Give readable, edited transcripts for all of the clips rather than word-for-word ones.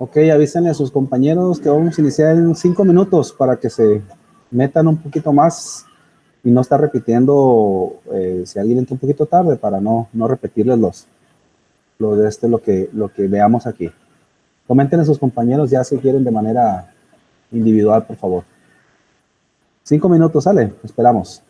Ok, avísenle a sus compañeros que vamos a iniciar en 5 minutos para que se metan un poquito más y no estar repitiendo si alguien entra un poquito tarde para no repetirles lo que veamos aquí. Comenten a sus compañeros ya si quieren de manera individual, por favor. 5 minutos, sale, esperamos.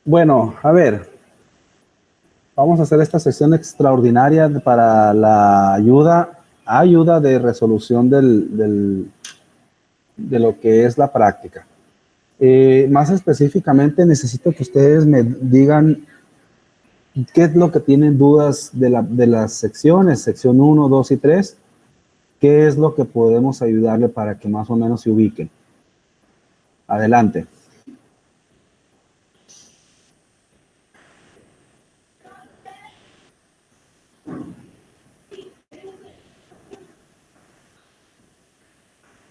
Bueno, a ver, vamos a hacer esta sesión extraordinaria para la ayuda de resolución de lo que es la práctica. Más específicamente, necesito que ustedes me digan qué es lo que tienen dudas de las secciones, sección 1, 2 y 3, qué es lo que podemos ayudarle para que más o menos se ubiquen. Adelante.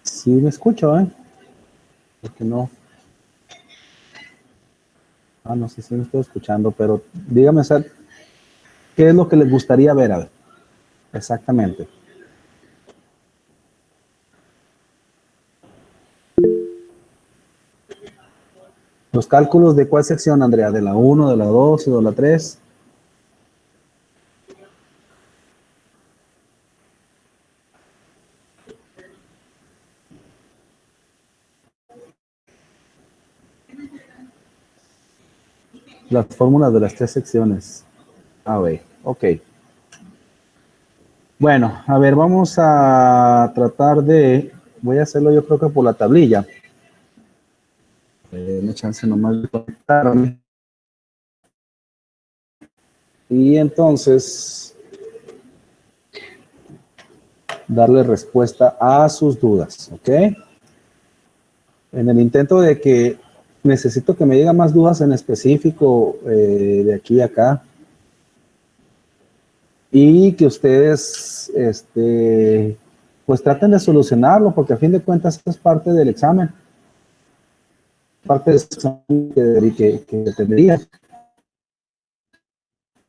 Sí me escucho, ¿eh? Porque no. No sé si me estoy escuchando, pero dígame, ¿qué es lo que les gustaría ver? A ver, exactamente. ¿Los cálculos de cuál sección, Andrea? ¿De la 1, de la 2 o de la 3? Las fórmulas de las 3 secciones. A ver, ok. Bueno, a ver, vamos a tratar de... Voy a hacerlo yo creo que por la tablilla. Una chance nomás de conectarme. Y entonces darle respuesta a sus dudas, ¿ok? En el intento de que necesito que me digan más dudas en específico de aquí a acá y que ustedes pues traten de solucionarlo porque a fin de cuentas es parte del examen, parte del examen que tendría.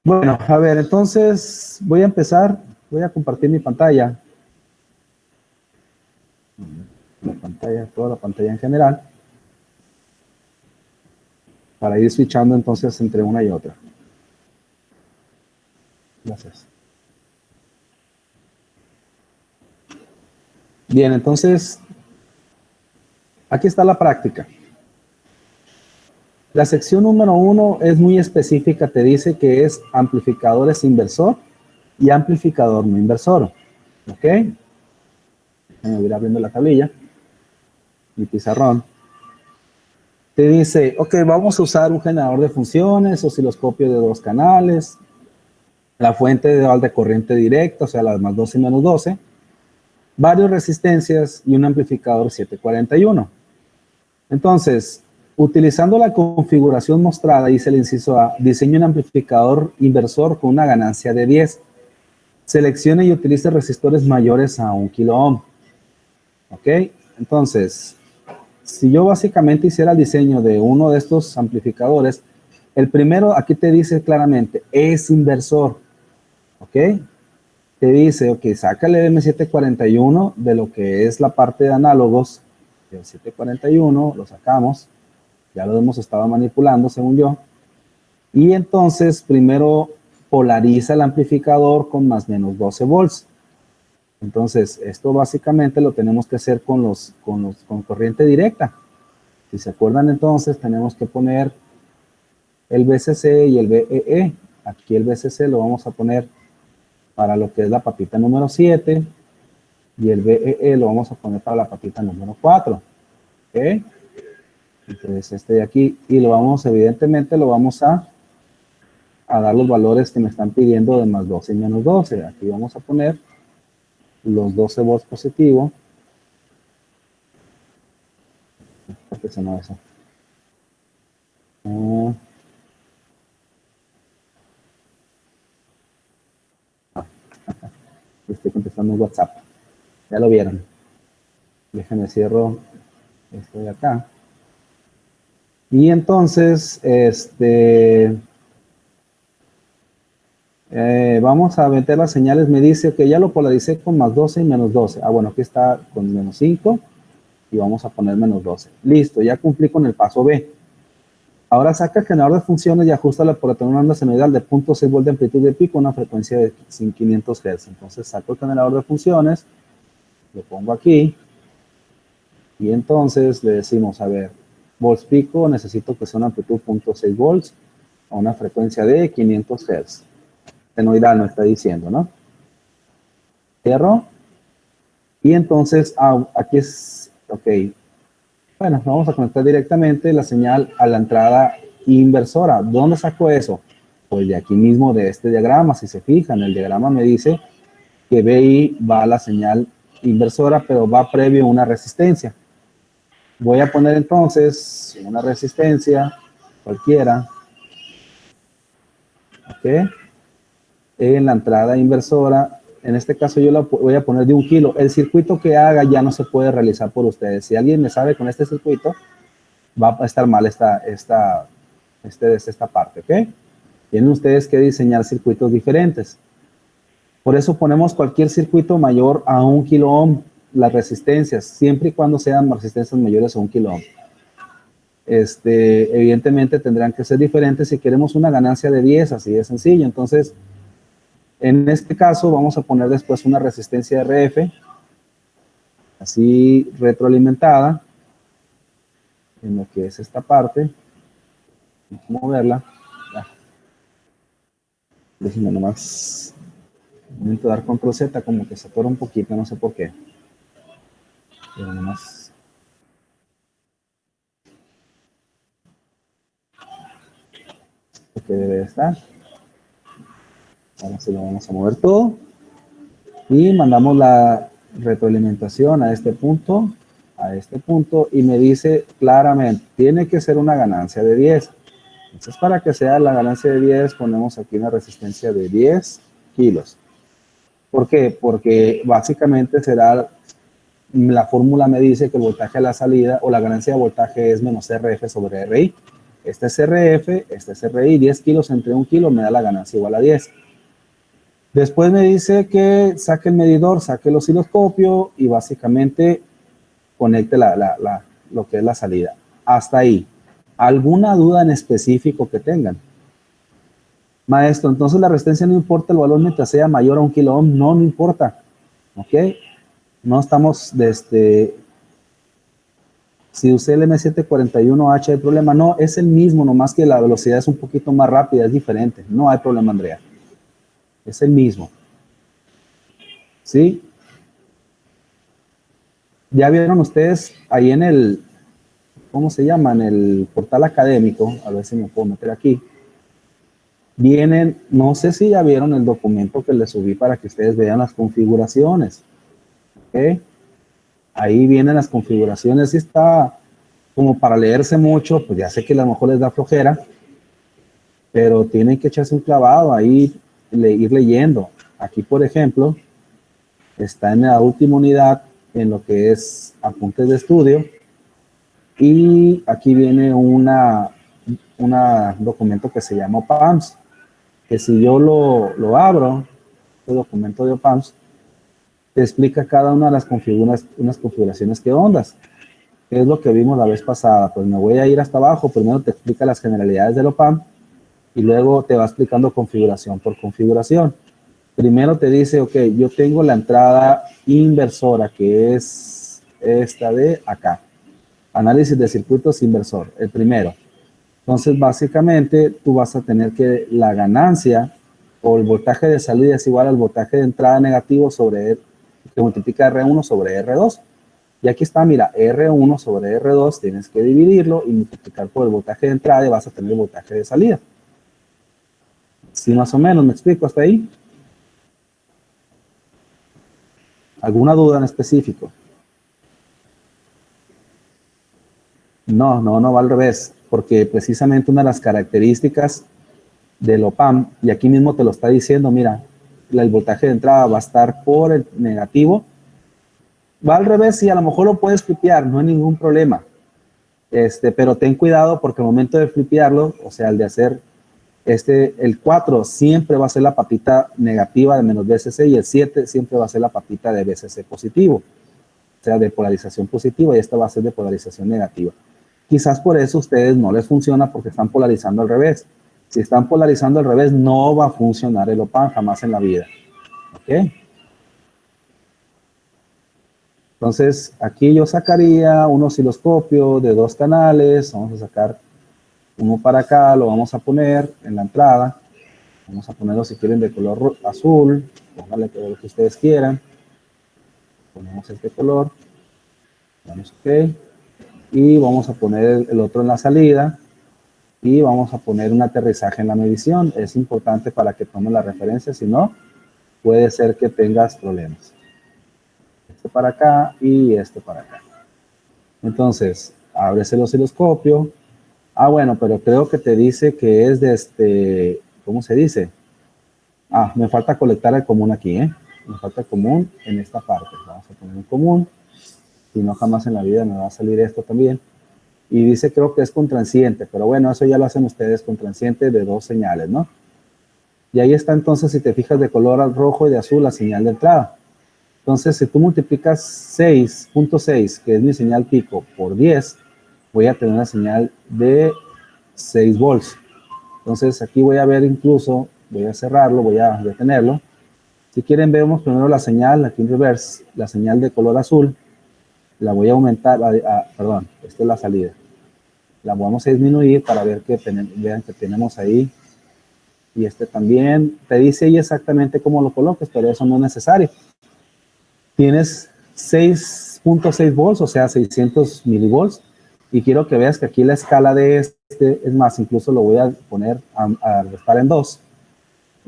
Bueno, a ver, entonces voy a empezar, voy a compartir mi pantalla, toda la pantalla en general, para ir switchando entonces entre una y otra. Gracias. Bien, entonces, aquí está la práctica. La sección número 1 es muy específica, te dice que es amplificadores inversor y amplificador no inversor. ¿Ok? Me voy a ir abriendo la tablilla, mi pizarrón. Te dice, ok, vamos a usar un generador de funciones, osciloscopio de 2 canales, la fuente de corriente directa, o sea, las más 12 y menos 12, varias resistencias y un amplificador 741. Entonces, utilizando la configuración mostrada, dice el inciso A, diseñe un amplificador inversor con una ganancia de 10. Seleccione y utilice resistores mayores a 1 kilo ohm. ¿Ok? Entonces, si yo básicamente hiciera el diseño de uno de estos amplificadores, el primero aquí te dice claramente, es inversor. ¿Ok? Te dice, ok, saca el M741 de lo que es la parte de análogos, el 741, lo sacamos, ya lo hemos estado manipulando según yo, y entonces primero polariza el amplificador con más o menos 12 volts. Entonces, esto básicamente lo tenemos que hacer con corriente directa. Si se acuerdan entonces, tenemos que poner el VCC y el VEE. Aquí el VCC lo vamos a poner para lo que es la papita número 7 y el VEE lo vamos a poner para la papita número 4. ¿Ok? Entonces este de aquí, y lo vamos, evidentemente lo vamos a dar los valores que me están pidiendo de más 12 y menos 12. Aquí vamos a poner los 12 volts positivo. ¿Qué se llama eso? Estoy contestando un WhatsApp. Ya lo vieron. Déjenme cierro esto de acá. Y entonces, vamos a meter las señales. Me dice que ya lo polaricé con más 12 y menos 12. Bueno, aquí está con menos 5 y vamos a poner menos 12. Listo, ya cumplí con el paso B. Ahora saca el generador de funciones y ajustala por tener una onda senoidal de 0.6 volt de amplitud de pico, una frecuencia de 500 Hz. Entonces saco el generador de funciones, lo pongo aquí y entonces le decimos, a ver, volts pico, necesito que sea una amplitud 0.6 volts a una frecuencia de 500 Hz. Senoidal no está diciendo, ¿no? Cierro. Y entonces, aquí es, ok. Bueno, vamos a conectar directamente la señal a la entrada inversora. ¿Dónde saco eso? Pues de aquí mismo, de este diagrama. Si se fijan, el diagrama me dice que BI va a la señal inversora, pero va previo a una resistencia. Voy a poner entonces una resistencia cualquiera, ¿ok? En la entrada inversora. En este caso yo la voy a poner de 1 kilo. El circuito que haga ya no se puede realizar por ustedes. Si alguien me sabe con este circuito, va a estar mal esta parte, ¿ok? Tienen ustedes que diseñar circuitos diferentes. Por eso ponemos cualquier circuito mayor a 1 kilo ohm, las resistencias, siempre y cuando sean resistencias mayores a 1 kilo ohm. Evidentemente tendrán que ser diferentes si queremos una ganancia de 10, así de sencillo. Entonces, en este caso vamos a poner después una resistencia RF, así retroalimentada, en lo que es esta parte. Vamos a moverla. Déjenme nomás intento dar control Z, como que se atora un poquito, no sé por qué. Pero nomás. Que debe estar. Ahora sí lo vamos a mover todo. Y mandamos la retroalimentación a este punto, y me dice claramente, tiene que ser una ganancia de 10. Entonces, para que sea la ganancia de 10, ponemos aquí una resistencia de 10 kilos. ¿Por qué? Porque básicamente será, la fórmula me dice que el voltaje a la salida o la ganancia de voltaje es menos RF sobre RI. Este es RF, este es RI, 10 kilos entre 1 kilo me da la ganancia igual a 10. Después me dice que saque el medidor, saque el osciloscopio y básicamente conecte lo que es la salida. Hasta ahí. ¿Alguna duda en específico que tengan? Maestro, entonces la resistencia no importa el valor mientras sea mayor a 1 kilo ohm. No, no importa. ¿Ok? No estamos si usé el M741H hay problema. No, es el mismo, nomás que la velocidad es un poquito más rápida, es diferente. No hay problema, Andrea. Es el mismo. ¿Sí? Ya vieron ustedes ahí en el, ¿cómo se llama? En el portal académico, a ver si me puedo meter aquí. Vienen, no sé si ya vieron el documento que les subí para que ustedes vean las configuraciones. ¿Ok? Ahí vienen las configuraciones. Si está como para leerse mucho, pues ya sé que a lo mejor les da flojera, pero tienen que echarse un clavado ahí, ir leyendo. Aquí, por ejemplo, está en la última unidad, en lo que es apuntes de estudio, y aquí viene un documento que se llama OPAMS, que si yo lo abro, este documento de OPAMS, te explica cada una de las configuraciones que ondas. ¿Qué es lo que vimos la vez pasada? Pues me voy a ir hasta abajo, primero te explica las generalidades del OPAMP, y luego te va explicando configuración por configuración. Primero te dice, ok, yo tengo la entrada inversora, que es esta de acá. Análisis de circuitos inversor, el primero. Entonces, básicamente, tú vas a tener que la ganancia o el voltaje de salida es igual al voltaje de entrada negativo sobre, que multiplica R1 sobre R2. Y aquí está, mira, R1 sobre R2, tienes que dividirlo y multiplicar por el voltaje de entrada y vas a tener el voltaje de salida. ¿Sí, más o menos? ¿Me explico hasta ahí? ¿Alguna duda en específico? No va al revés, porque precisamente una de las características del OPAMP, y aquí mismo te lo está diciendo, mira, el voltaje de entrada va a estar por el negativo, va al revés y a lo mejor lo puedes flipear, no hay ningún problema, pero ten cuidado porque al momento de flipearlo, o sea, el de hacer el 4 siempre va a ser la papita negativa de menos BCC y el 7 siempre va a ser la papita de BCC positivo, o sea, de polarización positiva, y esta va a ser de polarización negativa. Quizás por eso a ustedes no les funciona porque están polarizando al revés. Si están polarizando al revés, no va a funcionar el OPAMP jamás en la vida. ¿Ok? Entonces, aquí yo sacaría un osciloscopio de 2 canales. Vamos a sacar uno para acá, lo vamos a poner en la entrada. Vamos a ponerlo si quieren de color azul. Pónganle lo que ustedes quieran. Ponemos este color. Damos OK. Y vamos a poner el otro en la salida. Y vamos a poner un aterrizaje en la medición. Es importante para que tomen la referencia, si no, puede ser que tengas problemas. Este para acá y este para acá. Entonces, abres el osciloscopio. Ah, bueno, pero creo que te dice que es de este, ¿cómo se dice? Ah, me falta colectar el común aquí, ¿eh? Me falta el común en esta parte. Vamos a poner un común. Si no, jamás en la vida me va a salir esto también. Y dice, creo que es con transiente, pero bueno, eso ya lo hacen ustedes con transiente de 2 señales, ¿no? Y ahí está entonces, si te fijas, de color rojo y de azul la señal de entrada. Entonces, si tú multiplicas 6.6, que es mi señal pico, por 10, voy a tener una señal de 6 volts. Entonces, aquí voy a ver incluso, voy a cerrarlo, voy a detenerlo. Si quieren, vemos primero la señal, aquí en reverse, la señal de color azul. La voy a aumentar, perdón, esta es la salida. La vamos a disminuir para ver que vean que tenemos ahí. Y este también te dice ahí exactamente cómo lo coloques, pero eso no es necesario. Tienes 6.6 volts, o sea, 600 milivolts. Y quiero que veas que aquí la escala de este, es más, incluso lo voy a poner a restar en 2.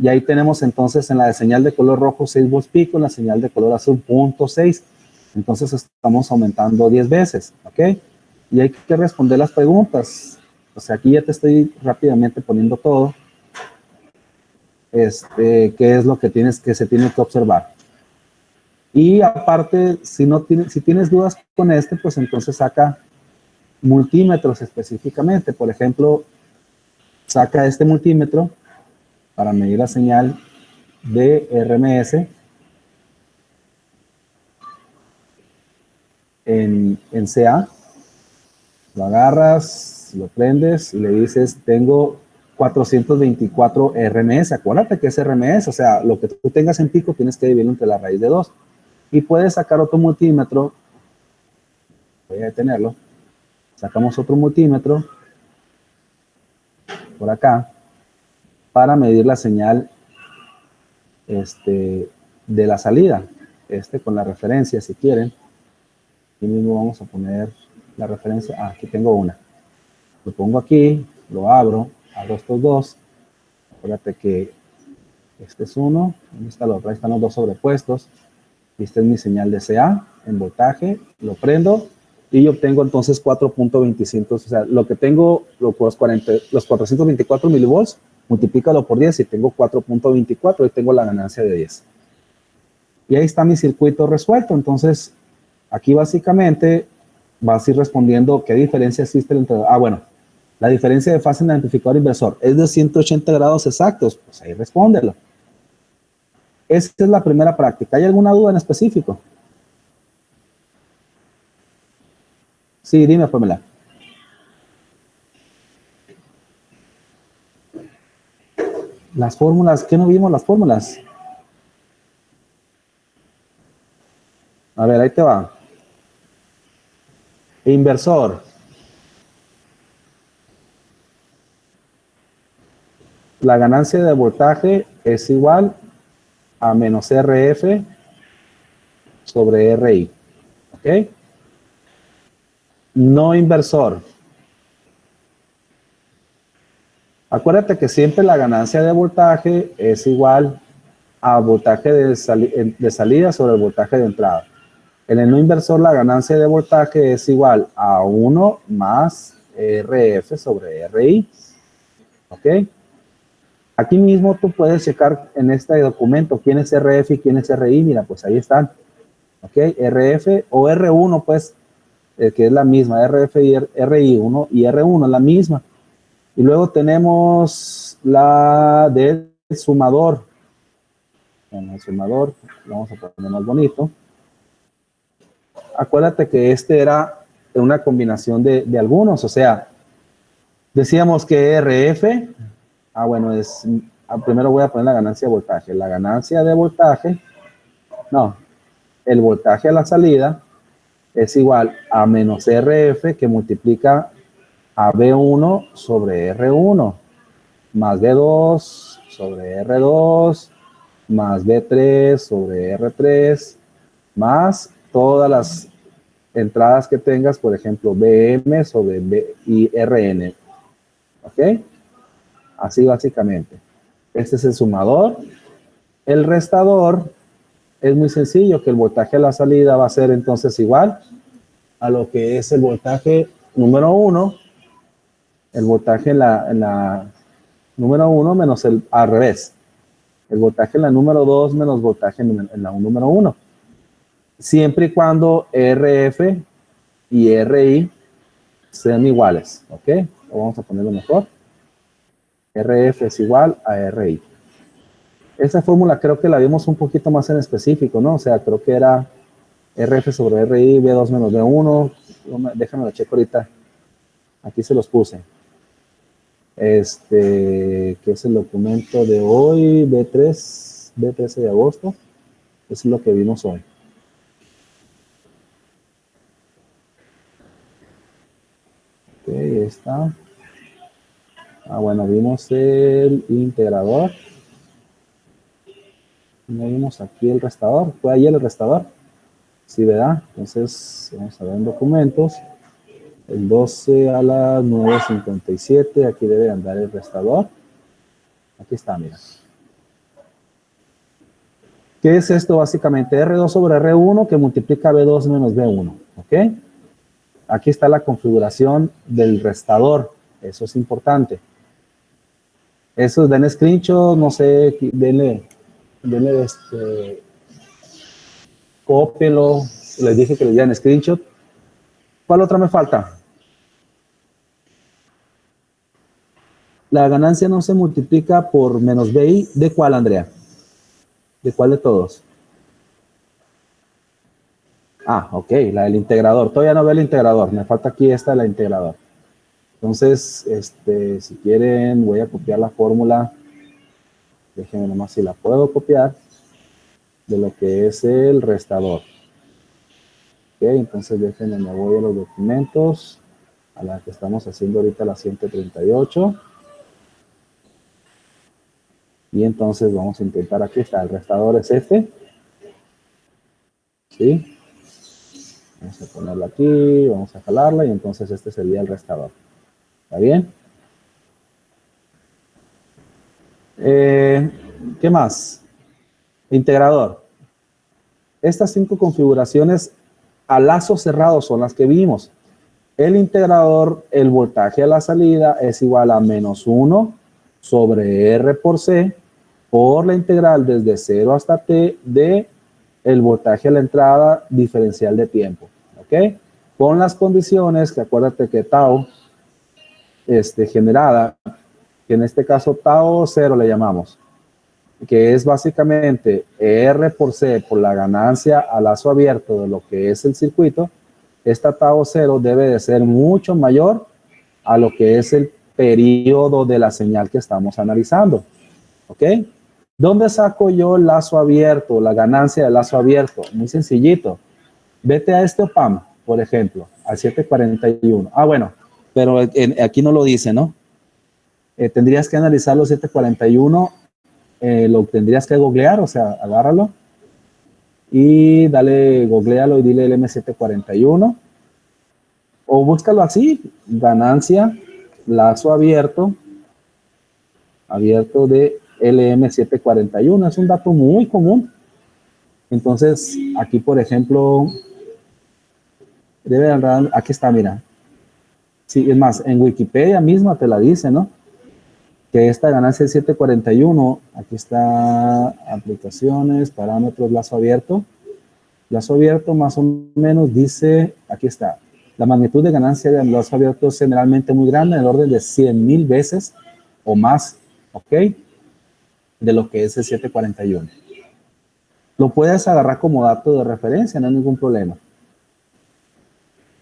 Y ahí tenemos entonces en la de señal de color rojo 6 volts pico, en la señal de color azul 0.6. Entonces estamos aumentando 10 veces, ¿ok? Y hay que responder las preguntas. O sea, aquí ya te estoy rápidamente poniendo todo. ¿Qué es lo que se tiene que observar? Y aparte, si tienes dudas con pues entonces saca multímetros específicamente. Por ejemplo, saca este multímetro para medir la señal de RMS en CA. Lo agarras, lo prendes y le dices, tengo 424 RMS. Acuérdate que es RMS, o sea, lo que tú tengas en pico tienes que dividirlo entre la raíz de 2. Y puedes sacar otro multímetro. Voy a detenerlo. Sacamos otro multímetro por acá para medir la señal de la salida. Con la referencia, si quieren. Aquí mismo vamos a poner la referencia. Ah, aquí tengo una. Lo pongo aquí, lo abro estos dos. Acuérdate que este es uno, ¿dónde está el otro? Ahí están los dos sobrepuestos. Y esta es mi señal de CA en voltaje. Lo prendo y obtengo entonces 4.25. O sea, lo que tengo, los 424 milivolts, multiplícalo por 10 y tengo 4.24 y tengo la ganancia de 10. Y ahí está mi circuito resuelto. Entonces, aquí básicamente vas a ir respondiendo qué diferencia existe entre... Ah, bueno, la diferencia de fase en el amplificador inversor es de 180 grados exactos. Pues ahí respóndelo. Esta es la primera práctica. ¿Hay alguna duda en específico? Sí, dime, Pamela. Las fórmulas, ¿qué no vimos las fórmulas? A ver, ahí te va. Inversor. La ganancia de voltaje es igual a menos RF sobre RI. ¿Ok? No inversor. Acuérdate que siempre la ganancia de voltaje es igual a voltaje de salida sobre el voltaje de entrada. En el no inversor la ganancia de voltaje es igual a 1 más RF sobre RI. ¿Ok? Aquí mismo tú puedes checar en este documento quién es RF y quién es RI. Mira, pues ahí están. ¿Ok? RF o R1, pues, que es la misma. RF y RI1 y R1 es la misma. Y luego tenemos la del sumador. En el sumador, lo vamos a poner más bonito. Acuérdate que este era una combinación de algunos, o sea, decíamos que RF, bueno, primero voy a poner la ganancia de voltaje. La ganancia de voltaje, no, el voltaje a la salida es igual a menos RF que multiplica a B1 sobre R1 más B2 sobre R2 más B3 sobre R3 más todas las entradas que tengas, por ejemplo, BM sobre B y RN. ¿Ok? Así básicamente. Este es el sumador. El restador es muy sencillo, que el voltaje a la salida va a ser entonces igual a lo que es el voltaje número 1, el voltaje en la número 1 menos el al revés, el voltaje en la número 2 menos voltaje en la número 1, siempre y cuando RF y RI sean iguales, ¿ok? Vamos a ponerlo mejor. RF es igual a RI. Esa fórmula creo que la vimos un poquito más en específico, ¿no? O sea, creo que era RF sobre RI, B2 menos B1. Déjame lo checo ahorita. Aquí se los puse. Que es el documento de hoy, B13 de agosto. Eso es lo que vimos hoy. Ok, ahí está. Ah, bueno, vimos el integrador. No vimos aquí el restador. ¿Fue ahí el restador? Sí, ¿verdad? Entonces, vamos a ver en documentos. El 12 a las 9:57. Aquí debe andar el restador. Aquí está, mira. ¿Qué es esto básicamente? R2 sobre R1 que multiplica B2 menos B1. ¿Ok? Aquí está la configuración del restador. Eso es importante. Eso den screenshot, no sé, denle cópielo. Les dije que le dieran screenshot. ¿Cuál otra me falta? La ganancia no se multiplica por menos BI. ¿De cuál, Andrea? ¿De cuál de todos? Ah, ok, la del integrador. Todavía no veo el integrador. Me falta aquí esta de la integrador. Entonces, si quieren, voy a copiar la fórmula. Déjenme nomás si la puedo copiar de lo que es el restador. Ok, entonces déjenme, me voy a los documentos, a la que estamos haciendo ahorita, la 138. Y entonces vamos a intentar, aquí está, el restador es este. ¿Sí? Vamos a ponerla aquí, vamos a jalarla y entonces este sería el restador. ¿Está bien? ¿Qué más? Integrador. Estas 5 configuraciones a lazo cerrado son las que vimos. El integrador, el voltaje a la salida es igual a menos 1 sobre R por C por la integral desde 0 hasta T de el voltaje a la entrada diferencial de tiempo. ¿Ok? Con las condiciones que acuérdate que tau generada, que en este caso tau 0 le llamamos, que es básicamente R por C por la ganancia a lazo abierto de lo que es el circuito. Esta tau 0 debe de ser mucho mayor a lo que es el periodo de la señal que estamos analizando. ¿Ok? ¿Dónde saco yo el lazo abierto, la ganancia del lazo abierto? Muy sencillito. Vete a este OPAM, por ejemplo, al 741. Ah, bueno, pero aquí no lo dice, ¿no? Tendrías que analizar los 741, lo tendrías que googlear, o sea, agárralo y dale, googlealo y dile el M741. O búscalo así, ganancia, lazo abierto de LM741. Es un dato muy común. Entonces, aquí, por ejemplo, aquí está, mira. Sí, es más, en Wikipedia misma te la dice, ¿no? Que esta ganancia es 741. Aquí está aplicaciones, parámetros, lazo abierto. Lazo abierto más o menos dice, aquí está, la magnitud de ganancia de lazo abierto es generalmente muy grande, en el orden de 100,000 veces o más, ¿ok? De lo que es el 741. Lo puedes agarrar como dato de referencia, no hay ningún problema.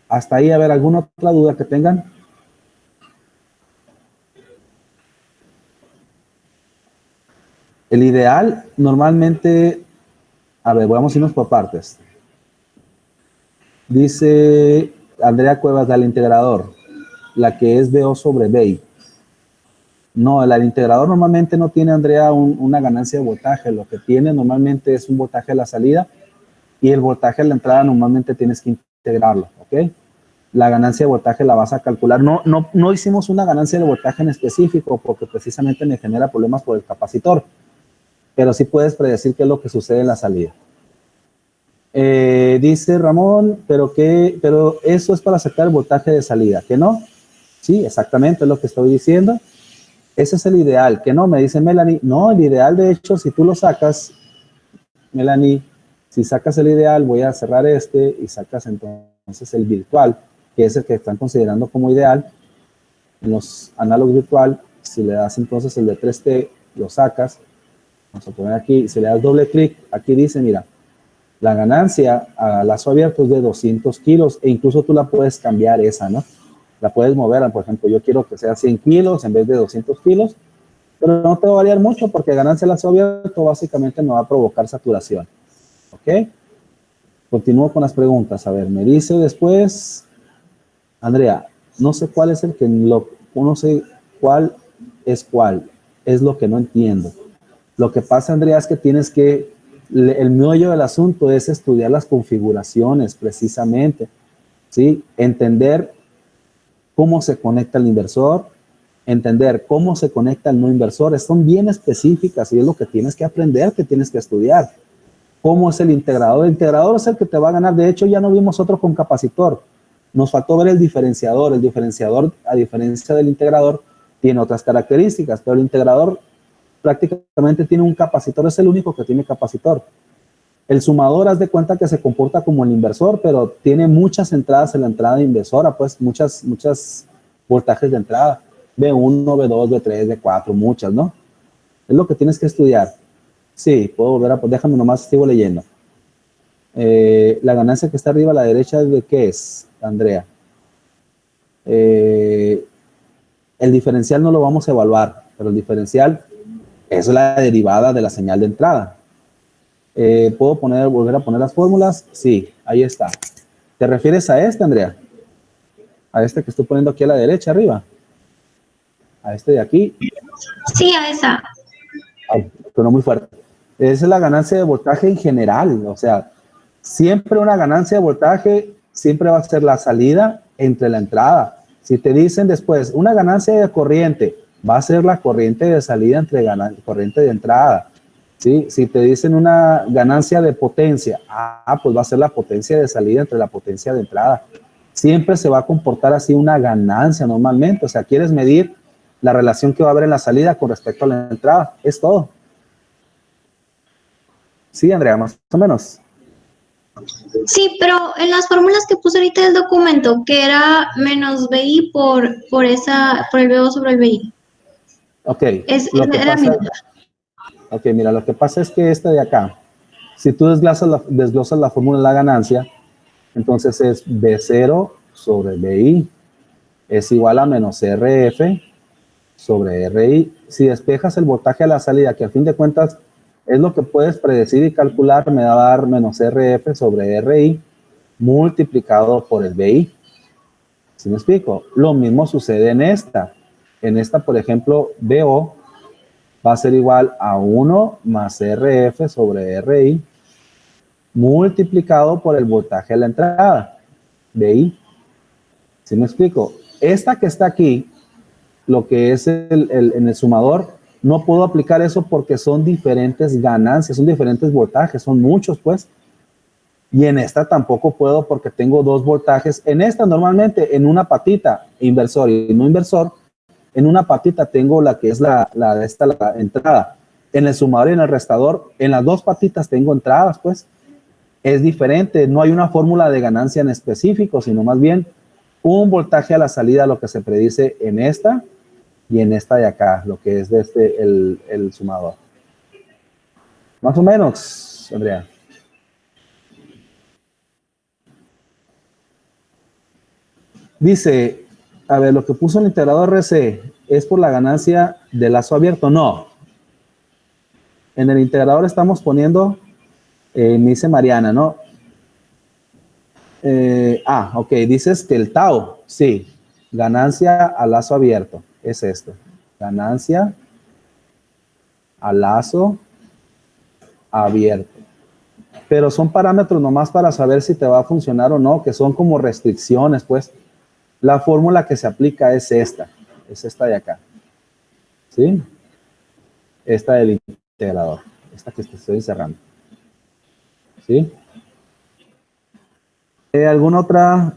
Hasta ahí, a ver, ¿alguna otra duda que tengan? El ideal, normalmente, a ver, vamos a irnos por partes. Dice Andrea Cuevas del integrador, la que es BO sobre BI. No, el integrador normalmente no tiene, Andrea, una ganancia de voltaje. Lo que tiene normalmente es un voltaje a la salida y el voltaje a la entrada normalmente tienes que integrarlo, ¿ok? La ganancia de voltaje la vas a calcular. No hicimos una ganancia de voltaje en específico porque precisamente me genera problemas por el capacitor, pero sí puedes predecir qué es lo que sucede en la salida. Dice Ramón, pero eso es para sacar el voltaje de salida, ¿que no? Sí, exactamente es lo que estoy diciendo. Ese es el ideal, que no, me dice Melanie. No, el ideal, de hecho, si tú lo sacas, Melanie, si sacas el ideal, voy a cerrar este y sacas entonces el virtual, que es el que están considerando como ideal. En los análogos virtual, si le das entonces el de 3T, lo sacas. Vamos a poner aquí, si le das doble clic, aquí dice, mira, la ganancia a lazo abierto es de 200 kilos e incluso tú la puedes cambiar esa, ¿no? La puedes mover, por ejemplo, yo quiero que sea 100 kilos en vez de 200 kilos, pero no te va a variar mucho porque ganancia a lazo abierto básicamente no va a provocar saturación. ¿Ok? Continúo con las preguntas. A ver, me dice después, Andrea, no sé cuál es el que, no sé cuál, es lo que no entiendo. Lo que pasa, Andrea, es que tienes que, el meollo del asunto es estudiar las configuraciones precisamente, ¿sí? Entender cómo se conecta el inversor, entender cómo se conecta el no inversor, son bien específicas y es lo que tienes que aprender, que tienes que estudiar. ¿Cómo es el integrador? El integrador es el que te va a ganar. De hecho, ya no vimos otro con capacitor. Nos faltó ver el diferenciador. El diferenciador, a diferencia del integrador, tiene otras características, pero el integrador prácticamente tiene un capacitor, es el único que tiene capacitor. El sumador, haz de cuenta que se comporta como el inversor, pero tiene muchas entradas en la entrada inversora, pues muchas voltajes de entrada. B1, B2, B3, B4, muchas, ¿no? Es lo que tienes que estudiar. Sí, puedo volver a, déjame nomás, sigo leyendo. La ganancia que está arriba a la derecha, ¿de qué es, Andrea? El diferencial no lo vamos a evaluar, pero el diferencial es la derivada de la señal de entrada. ¿Puedo volver a poner las fórmulas? Sí, ahí está. ¿Te refieres a este, Andrea? A este que estoy poniendo aquí a la derecha, arriba. A este de aquí. Sí, a esa. Ay, sonó muy fuerte. Esa es la ganancia de voltaje en general. O sea, siempre una ganancia de voltaje siempre va a ser la salida entre la entrada. Si te dicen después, una ganancia de corriente, va a ser la corriente de salida entre corriente de entrada. ¿Sí? Si te dicen una ganancia de potencia, pues va a ser la potencia de salida entre la potencia de entrada. Siempre se va a comportar así una ganancia normalmente. O sea, quieres medir la relación que va a haber en la salida con respecto a la entrada. Es todo. Sí, Andrea, más o menos. Sí, pero en las fórmulas que puse ahorita del documento, que era menos BI por el BO sobre el BI. Ok, mira, lo que pasa es que este de acá, si tú desglosas la fórmula de la ganancia, entonces es B0 sobre BI es igual a menos RF sobre RI. Si despejas el voltaje a la salida, que a fin de cuentas es lo que puedes predecir y calcular, me va a dar menos RF sobre RI multiplicado por el BI. ¿Sí me explico? Lo mismo sucede en esta. En esta, por ejemplo, BO va a ser igual a 1 más RF sobre RI multiplicado por el voltaje a la entrada, BI. ¿Sí me explico? Esta que está aquí, lo que es en el sumador, no puedo aplicar eso porque son diferentes ganancias, son diferentes voltajes, son muchos, pues. Y en esta tampoco puedo porque tengo dos voltajes. En esta normalmente, en una patita, inversor y no inversor, en una patita tengo la que es la entrada. En el sumador y en el restador, en las dos patitas tengo entradas, pues. Es diferente, no hay una fórmula de ganancia en específico, sino más bien un voltaje a la salida, lo que se predice en esta y en esta de acá, lo que es de el sumador. Más o menos, Andrea. Dice, a ver, lo que puso el integrador RC, ¿es por la ganancia de lazo abierto? No. En el integrador estamos poniendo, me dice Mariana, ¿no? Ok, dices que el tau, sí, ganancia a lazo abierto, es esto, ganancia a lazo abierto. Pero son parámetros nomás para saber si te va a funcionar o no, que son como restricciones, pues. La fórmula que se aplica es esta de acá, ¿sí? Esta del integrador, esta que te estoy cerrando, ¿sí? ¿Alguna otra?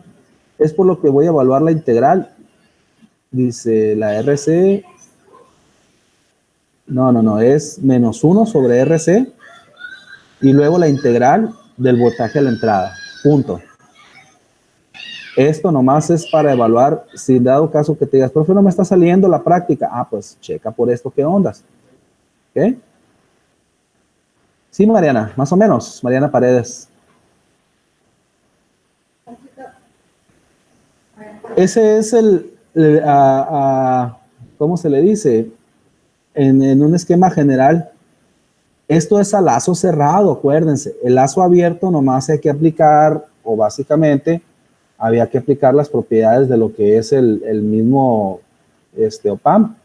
Es por lo que voy a evaluar la integral. Dice la RC. No, es menos 1 sobre RC y luego la integral del voltaje a la entrada. Punto. Esto nomás es para evaluar, si dado caso que te digas, profe, no me está saliendo la práctica. Pues checa por esto qué ondas. ¿Ok? Sí, Mariana, más o menos. Mariana Paredes. Ese es ¿cómo se le dice? En un esquema general, esto es a lazo cerrado, acuérdense. El lazo abierto nomás hay que aplicar, o básicamente, había que aplicar las propiedades de lo que es el mismo OPAMP,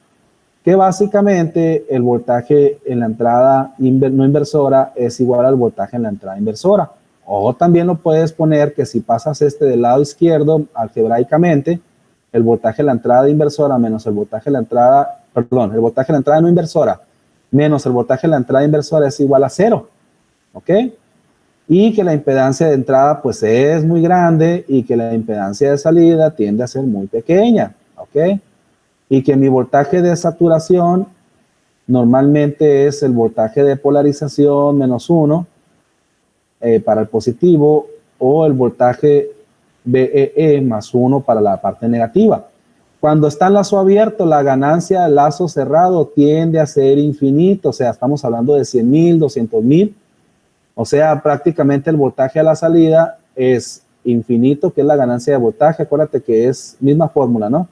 que básicamente el voltaje en la entrada no inversora es igual al voltaje en la entrada inversora. O también lo puedes poner que si pasas del lado izquierdo, algebraicamente, el voltaje en la entrada inversora menos el voltaje en la entrada, perdón, el voltaje en la entrada no inversora menos el voltaje en la entrada inversora es igual a 0. ¿Ok? Y que la impedancia de entrada pues es muy grande y que la impedancia de salida tiende a ser muy pequeña. ¿Ok? Y que mi voltaje de saturación normalmente es el voltaje de polarización menos 1 para el positivo o el voltaje BEE más 1 para la parte negativa. Cuando está en lazo abierto, la ganancia del lazo cerrado tiende a ser infinito, o sea, estamos hablando de 100,000, 200,000, o sea, prácticamente el voltaje a la salida es infinito, que es la ganancia de voltaje. Acuérdate que es misma fórmula, ¿no?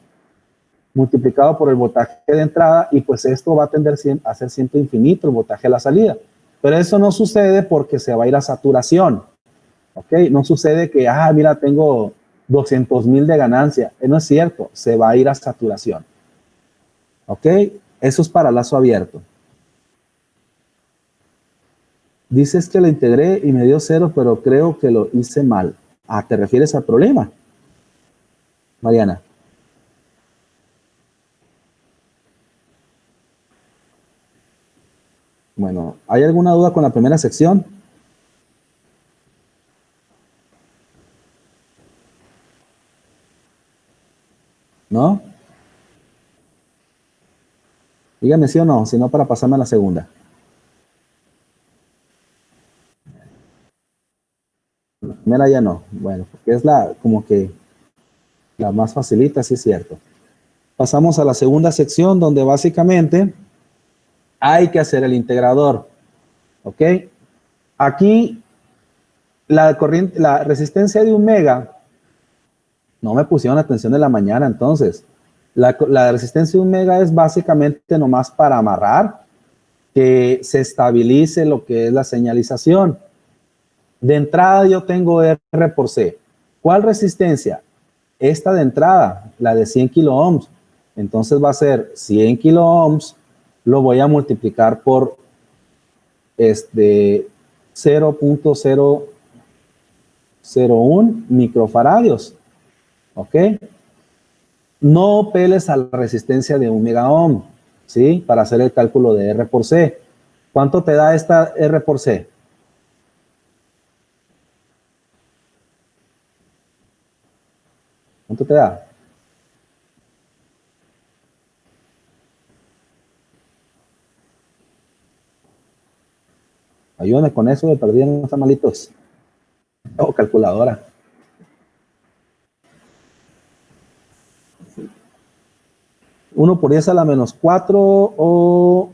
Multiplicado por el voltaje de entrada, y pues esto va a tender a ser siempre infinito, el voltaje a la salida. Pero eso no sucede porque se va a ir a saturación, ¿ok? No sucede que, mira, tengo 200,000 de ganancia. No es cierto, se va a ir a saturación. ¿Ok? Eso es para lazo abierto. Dices que lo integré y me dio 0, pero creo que lo hice mal. ¿Te refieres al problema, Mariana? Bueno, ¿hay alguna duda con la primera sección? ¿No? Dígame sí o no, si no para pasarme a la segunda. La primera ya no. Bueno, porque es como que la más facilita, sí es cierto. Pasamos a la segunda sección donde básicamente hay que hacer el integrador. ¿Ok? Aquí la resistencia de 1 mega, no me pusieron atención de la mañana, entonces. La resistencia de 1 mega es básicamente nomás para amarrar, que se estabilice lo que es la señalización. De entrada yo tengo R por C. ¿Cuál resistencia? Esta de entrada, la de 100 kilo ohms. Entonces va a ser 100 kilo ohms, lo voy a multiplicar por 0.001 microfaradios. ¿Ok? No peles a la resistencia de 1 mega ohm, ¿sí? Para hacer el cálculo de R por C. ¿Cuánto te da esta R por C? ¿Cuánto te da? Ayúdame con eso, de perdida no están malitos. Calculadora. ¿1 por 10 a la menos 4 o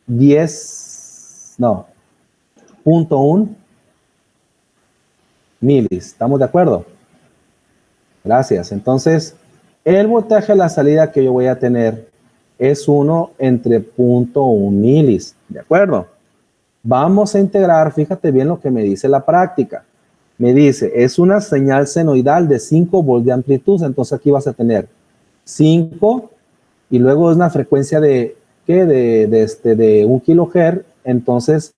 10? No. 0.1 milis. ¿Estamos de acuerdo? Gracias. Entonces, el voltaje a la salida que yo voy a tener es 1 entre 0.1 milis. ¿De acuerdo? Vamos a integrar, fíjate bien lo que me dice la práctica. me dice, es una señal senoidal de 5 volts de amplitud, entonces aquí vas a tener 5 y luego es una frecuencia de, ¿qué? De 1 kilohertz, entonces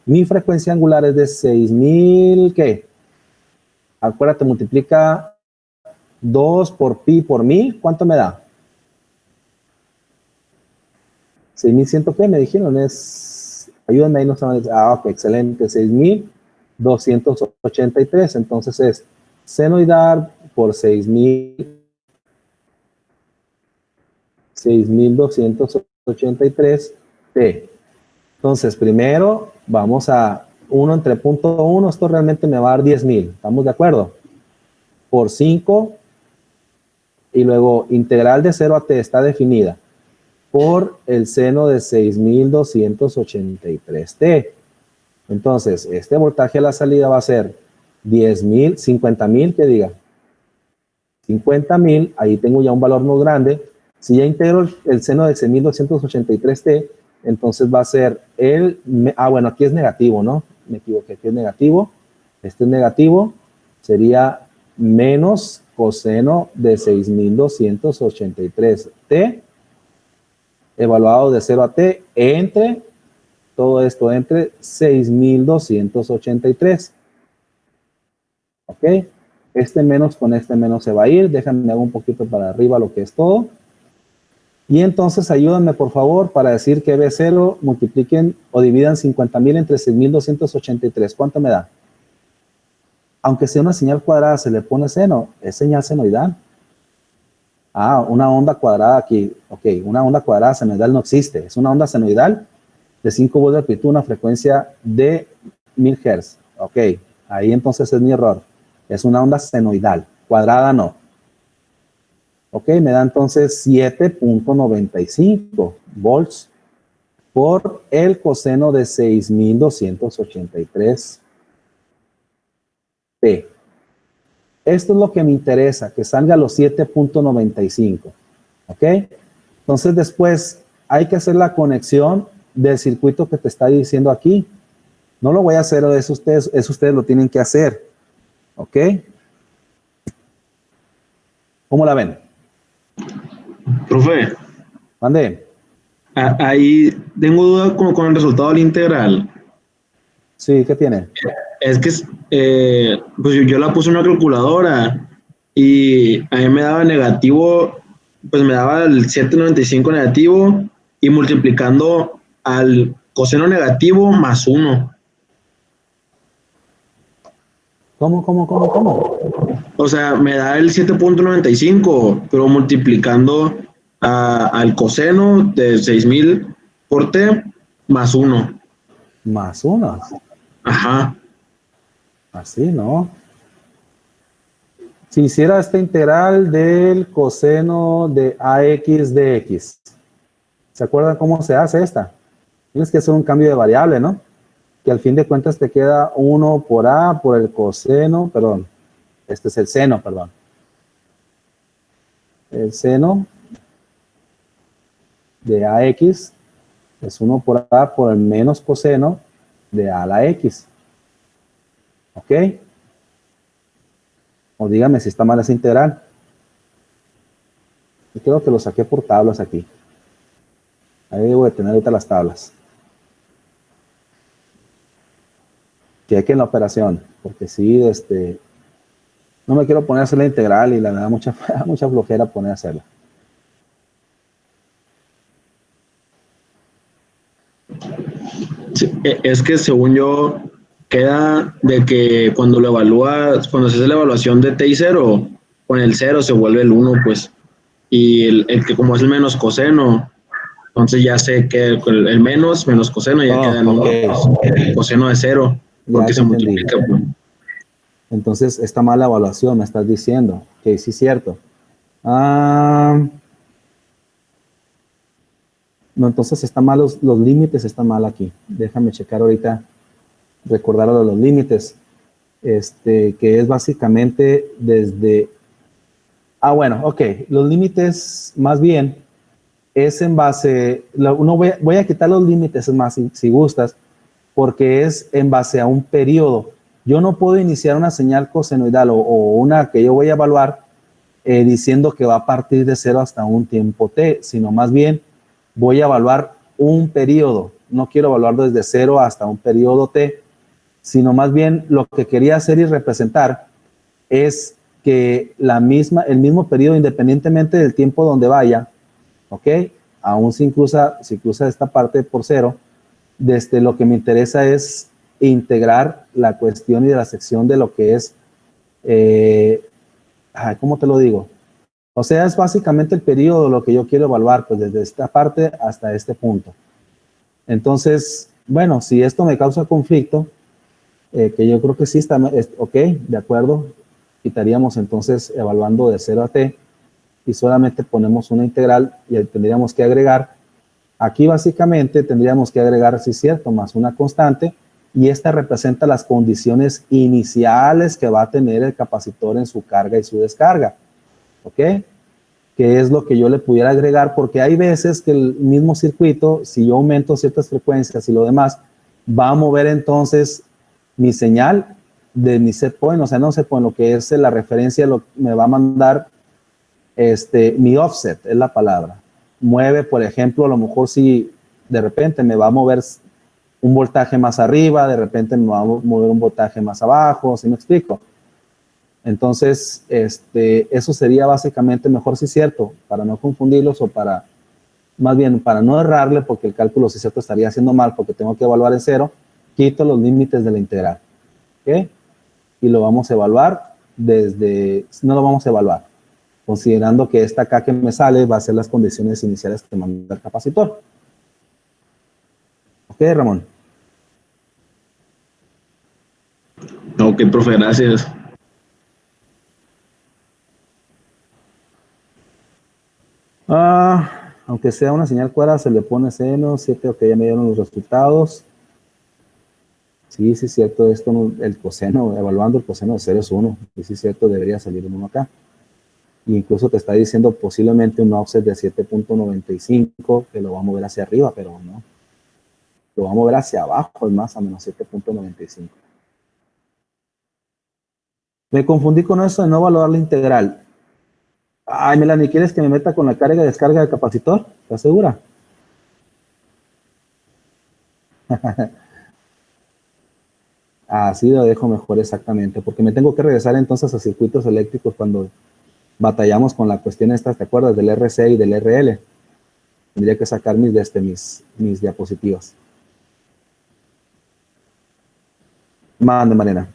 mi frecuencia angular es de 6000, ¿qué? Acuérdate, multiplica 2 por pi por 1000, ¿cuánto me da? 6100, ¿qué? Me dijeron, ayúdenme ahí, no saben. Ok, excelente, 6283, entonces es senoidal por 6283 T. Entonces, primero vamos a 1 entre punto 1, esto realmente me va a dar 10,000, ¿estamos de acuerdo? Por 5, y luego integral de 0 a t está definida por el seno de 6283 t. Entonces, este voltaje a la salida va a ser 10,000, 50,000, que diga 50,000, ahí tengo ya un valor más grande. Si ya integro el seno de 6283 t, entonces va a ser bueno, aquí es negativo, ¿no? Me equivoqué, aquí es negativo. Este es negativo, sería menos coseno de 6283 t, evaluado de 0 a t, entre, todo esto entre 6283. ¿Ok? Este menos con este menos se va a ir. Déjame hago un poquito para arriba lo que es todo. Y entonces ayúdenme por favor para decir que B0 multipliquen o dividan 50,000 entre 6283. ¿Cuánto me da? Aunque sea una señal cuadrada, se le pone seno. Es señal senoidal. Ah, una onda cuadrada aquí. Ok, una onda cuadrada senoidal no existe. Es una onda senoidal de 5 volts de amplitud, una frecuencia de 1000 Hz. Ok, ahí entonces es mi error. Es una onda senoidal. Cuadrada no. Ok, me da entonces 7.95 volts por el coseno de 6283 T. Esto es lo que me interesa, que salga a los 7.95. ¿Ok? Entonces después hay que hacer la conexión del circuito que te está diciendo aquí. No lo voy a hacer, eso ustedes lo tienen que hacer. ¿Ok? ¿Cómo la ven? Profe, Mande. ahí tengo duda como con el resultado del integral. Sí, ¿qué tiene? Es que pues yo la puse en una calculadora y a mí me daba negativo, pues me daba el 7.95 negativo y multiplicando al coseno negativo más 1. ¿Cómo? O sea, me da el 7.95, pero multiplicando al coseno de 6000 por t más 1. Más 1. Ajá. Así, ¿no? Si hiciera esta integral del coseno de AX de X, ¿se acuerdan cómo se hace esta? Tienes que hacer un cambio de variable, ¿no? Que al fin de cuentas te queda 1 por A por el coseno, perdón, este es el seno, perdón. El seno de AX es 1 por A por el menos coseno de A a la X. ¿Ok? O dígame si está mal esa integral. Yo creo que lo saqué por tablas aquí. Ahí debo de tener ahorita las tablas. Chequen la operación, porque sí, no me quiero poner a hacer la integral y la da mucha flojera poner a hacerla. Sí, es que según yo queda de que cuando se hace la evaluación de t y 0, con el 0 se vuelve el 1, pues, y el que como es el menos coseno, entonces ya sé que el menos coseno ya queda en Okay. el coseno de 0, porque se multiplica. Pues. Entonces está mal la evaluación, me estás diciendo. Que sí es cierto. No, entonces están mal los límites, están mal aquí. Déjame checar ahorita, recordar los límites. Que es básicamente desde... bueno, ok. Los límites, más bien, es en base... voy a quitar los límites más si gustas, porque es en base a un periodo. Yo no puedo iniciar una señal cosenoidal o una que yo voy a evaluar diciendo que va a partir de 0 hasta un tiempo t, sino más bien voy a evaluar un periodo. No quiero evaluar desde 0 hasta un periodo t, sino más bien lo que quería hacer y representar es que el mismo periodo, independientemente del tiempo donde vaya, ¿ok? Aún si cruza esta parte por 0, desde lo que me interesa es integrar la cuestión y de la sección de lo que es, ¿cómo te lo digo? O sea, es básicamente el periodo lo que yo quiero evaluar, pues desde esta parte hasta este punto. Entonces, bueno, si esto me causa conflicto, que yo creo que sí está, ok, de acuerdo, quitaríamos entonces evaluando de 0 a t y solamente ponemos una integral y tendríamos que agregar, aquí básicamente tendríamos que agregar, sí es cierto, más una constante, y esta representa las condiciones iniciales que va a tener el capacitor en su carga y su descarga, ¿ok? Que es lo que yo le pudiera agregar, porque hay veces que el mismo circuito, si yo aumento ciertas frecuencias y lo demás, va a mover entonces mi señal de mi set point, o sea, no set point, lo que es la referencia, me va a mandar mi offset, es la palabra. Mueve, por ejemplo, a lo mejor si de repente me va a mover un voltaje más arriba, de repente me va a mover un voltaje más abajo, ¿sí me explico? Entonces, eso sería básicamente mejor, si es cierto, para no confundirlos o para, más bien, para no errarle, porque el cálculo, si es cierto, estaría haciendo mal porque tengo que evaluar en 0, quito los límites de la integral, ¿ok? Y lo vamos a evaluar no lo vamos a evaluar, considerando que esta acá que me sale va a ser las condiciones iniciales que manda el capacitor. ¿Ok, Ramón? Ok, profe, gracias. Aunque sea una señal cuadrada, se le pone seno, 7, ok, ya me dieron los resultados. Sí, sí es cierto, el coseno, evaluando el coseno de 0 es 1. Sí es cierto, debería salir un 1 acá. E incluso te está diciendo posiblemente un offset de 7.95, que lo va a mover hacia arriba, pero no. Lo va a mover hacia abajo, es más, a menos 7.95. Me confundí con eso de no evaluar la integral. Ay, Melanie, ¿quieres que me meta con la carga y descarga del capacitor? ¿Estás segura? Así lo dejo mejor exactamente, porque me tengo que regresar entonces a circuitos eléctricos cuando batallamos con la cuestión esta, ¿te acuerdas? Del RC y del RL. Tendría que sacar mis diapositivas. Mande, Mariana.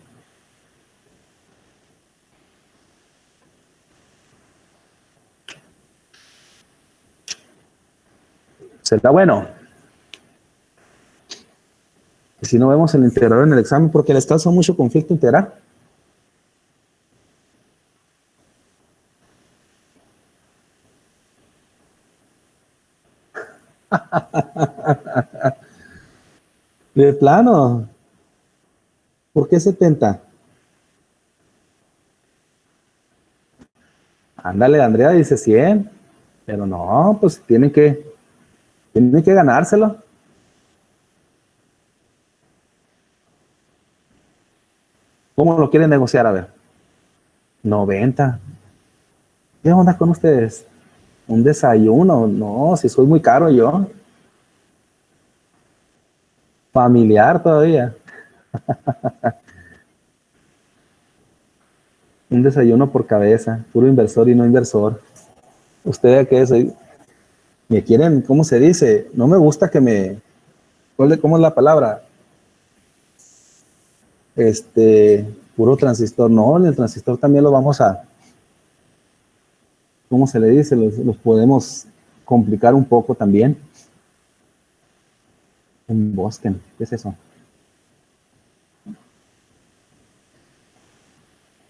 ¿Será bueno? Y si no vemos el integrador en el examen, porque les causa mucho conflicto integrar. De plano. ¿Por qué 70? Ándale, Andrea dice 100. Pero no, pues tienen que ganárselo. ¿Cómo lo quieren negociar? A ver. 90. ¿Qué onda con ustedes? ¿Un desayuno? No, si soy muy caro yo. Familiar todavía. Un desayuno por cabeza. Puro inversor y no inversor. ¿Usted qué es? Me quieren, ¿cómo se dice? No me gusta que me... ¿Cómo es la palabra? Puro transistor. No, en el transistor también lo vamos a... ¿Cómo se le dice? Los podemos complicar un poco también. Un bosque, ¿qué es eso?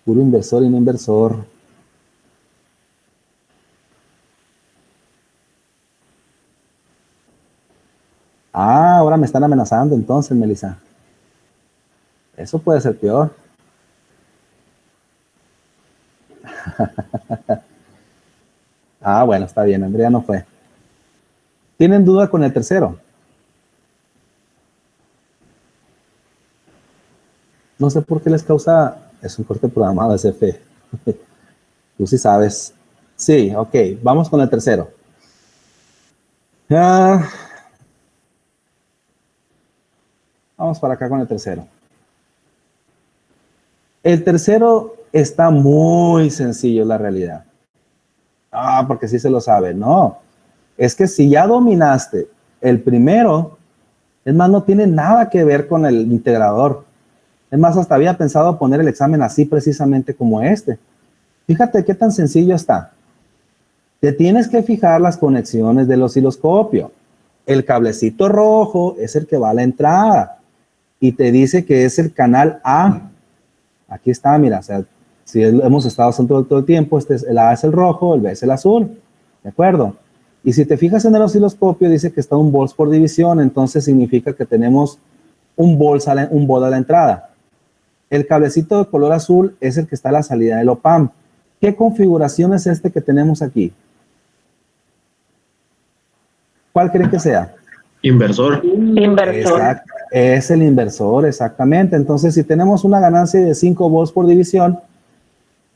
Puro inversor y no inversor. Ah, ahora me están amenazando entonces, Melissa. Eso puede ser peor. Ah, bueno, está bien, Andrea no fue. ¿Tienen duda con el tercero? No sé por qué les causa, es un corte programado SF. Tú sí sabes. Sí, ok, vamos con el tercero. Ah, vamos para acá con el tercero. El tercero está muy sencillo, la realidad. Ah, porque sí se lo sabe. No, es que si ya dominaste el primero, es más, no tiene nada que ver con el integrador. Es más, hasta había pensado poner el examen así precisamente como este. Fíjate qué tan sencillo está. Te tienes que fijar las conexiones del osciloscopio. El cablecito rojo es el que va a la entrada y te dice que es el canal A. Aquí está, mira, o sea, si hemos estado haciendo todo el tiempo, el A es el rojo, el B es el azul, ¿de acuerdo? Y si te fijas en el osciloscopio, dice que está un volts por división, entonces significa que tenemos un volt a la entrada. El cablecito de color azul es el que está a la salida del OPAMP. ¿Qué configuración es este que tenemos aquí? ¿Cuál creen que sea? Inversor. Inversor. Exacto, es el inversor, exactamente. Entonces, si tenemos una ganancia de 5 volts por división,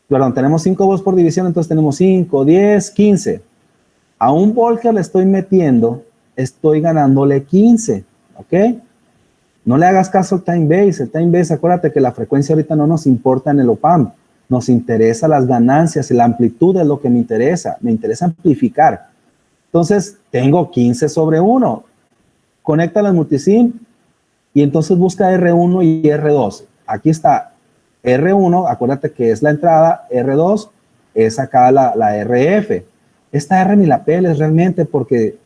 perdón, tenemos 5 volts por división, entonces tenemos 5, 10, 15. A un volt que le estoy metiendo, estoy ganándole 15, ¿ok? No le hagas caso al time base. El time base, acuérdate que la frecuencia ahorita no nos importa en el OPAMP. Nos interesa las ganancias y la amplitud es lo que me interesa. Me interesa amplificar. Entonces, tengo 15 sobre 1. Conecta las multisim y entonces busca R1 y R2. Aquí está R1, acuérdate que es la entrada, R2 es acá la RF. Esta R ni la peles realmente porque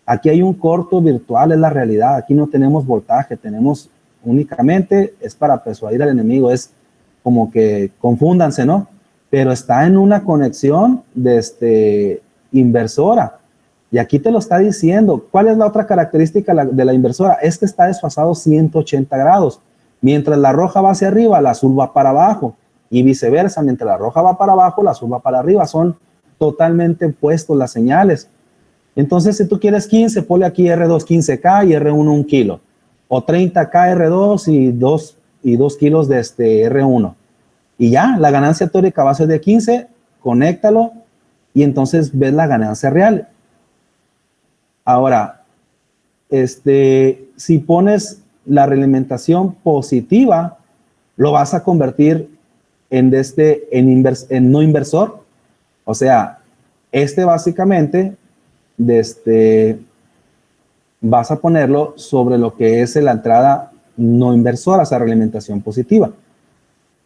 aquí hay un corto virtual, es la realidad. Aquí no tenemos voltaje, tenemos únicamente, es para persuadir al enemigo, es como que confúndanse, ¿no? Pero está en una conexión de inversora. Y aquí te lo está diciendo. ¿Cuál es la otra característica de la inversora? Es que está desfasado 180 grados. Mientras la roja va hacia arriba, la azul va para abajo. Y viceversa, mientras la roja va para abajo, la azul va para arriba. Son totalmente opuestos las señales. Entonces, si tú quieres 15, ponle aquí R2 15K y R1 1 kilo. O 30K R2 y 2 kilos de R1. Y ya, la ganancia teórica va a ser de 15, conéctalo y entonces ves la ganancia real. Ahora, si pones la realimentación positiva, lo vas a convertir en no inversor. O sea, básicamente, vas a ponerlo sobre lo que es la entrada no inversora, o sea, realimentación positiva.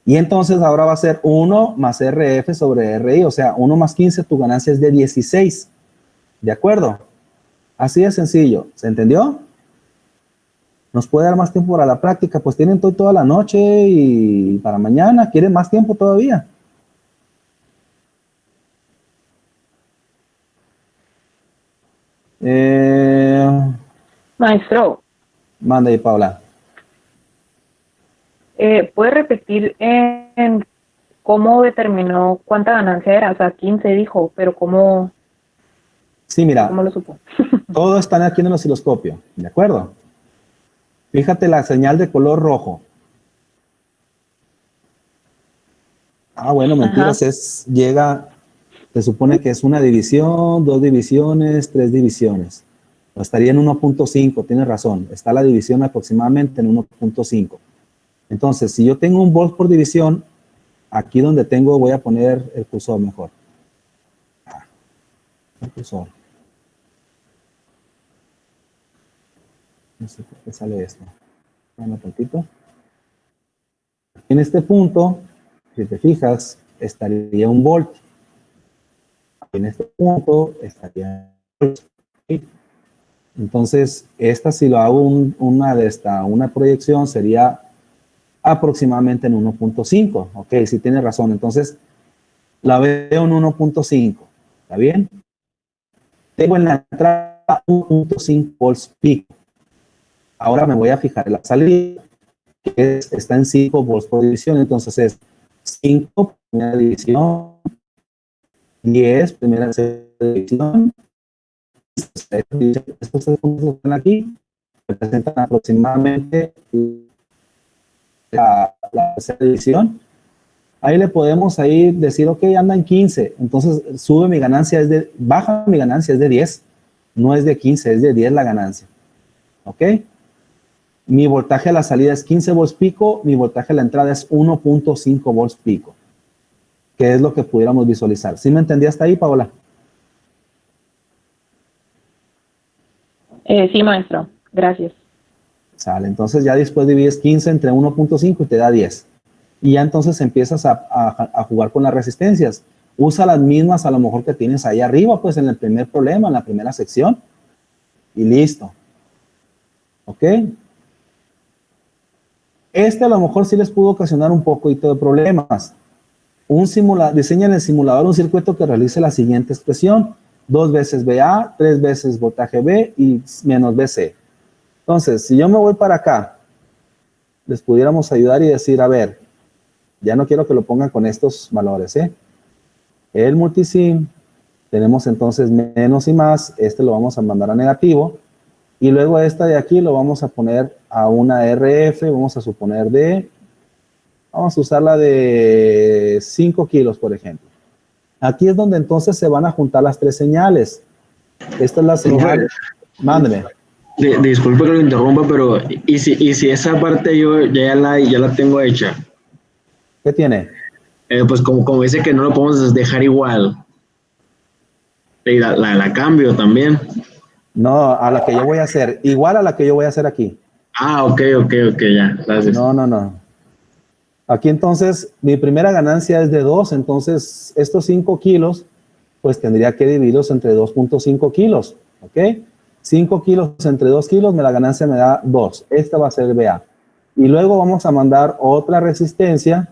Y entonces ahora va a ser 1 más RF sobre RI, o sea, 1 más 15, tu ganancia es de 16. ¿De acuerdo? Así de sencillo. ¿Se entendió? ¿Nos puede dar más tiempo para la práctica? Pues tienen toda la noche y para mañana. ¿Quieren más tiempo todavía? Maestro, Manda ahí, Paula. ¿puede repetir en cómo determinó cuánta ganancia era? O sea, 15 dijo, pero ¿cómo Sí, mira, lo supo? todo está aquí en el osciloscopio. ¿De acuerdo? Fíjate la señal de color rojo. Ah, bueno, mentiras, se supone que es una división, 2 divisiones, 3 divisiones. Estaría en 1.5, tienes razón. Está la división aproximadamente en 1.5. Entonces, si yo tengo un volt por división, aquí donde voy a poner el cursor mejor. El cursor. No sé por qué sale esto. Un tantito. En este punto, si te fijas, estaría un volt. En este punto estaría un volt. Entonces, si lo hago una proyección, sería aproximadamente en 1.5. Ok, sí tienes razón. Entonces, la veo en 1.5. ¿Está bien? Tengo en la entrada 1.5 volts pico. Ahora me voy a fijar en la salida, que está en 5 volts por división. Entonces es 5 primera división, 10 primera división. Estos puntos que están aquí representan aproximadamente la tercera división, ahí le podemos ahí decir, ok, anda en 15, entonces sube mi ganancia, baja mi ganancia, es de 10, no es de 15, es de 10 la ganancia, ok. Mi voltaje a la salida es 15 volts pico, mi voltaje a la entrada es 1.5 volts pico, que es lo que pudiéramos visualizar. ¿Sí me entendí hasta ahí, Paola? Sí, maestro. Gracias. Sale, entonces ya después divides 15 entre 1.5 y te da 10. Y ya entonces empiezas a jugar con las resistencias. Usa las mismas a lo mejor que tienes ahí arriba, pues en el primer problema, en la primera sección. Y listo. ¿Ok? A lo mejor sí les pudo ocasionar un poquito de problemas. Diseña en el simulador un circuito que realice la siguiente expresión: 2 veces VA, 3 veces voltaje B y menos BC. Entonces, si yo me voy para acá, les pudiéramos ayudar y decir, a ver, ya no quiero que lo pongan con estos valores, ¿eh? El multisim, tenemos entonces menos y más, lo vamos a mandar a negativo, y luego esta de aquí lo vamos a poner a una RF, vamos a suponer vamos a usarla de 5 kilos, por ejemplo. Aquí es donde entonces se van a juntar las tres señales. Esta es la señal, mándeme. Disculpe que lo interrumpa, pero ¿y si esa parte yo ya la tengo hecha? ¿Qué tiene? Pues como dice que no lo podemos dejar igual. Y la cambio también. No, a la que yo voy a hacer, igual a la que yo voy a hacer aquí. Ah, ok, ya, gracias. No. Aquí entonces, mi primera ganancia es de 2, entonces estos 5 kilos, pues tendría que dividirlos entre 2.5 kilos, ¿ok? 5 kilos entre 2 kilos, la ganancia me da 2. Esta va a ser el BA. Y luego vamos a mandar otra resistencia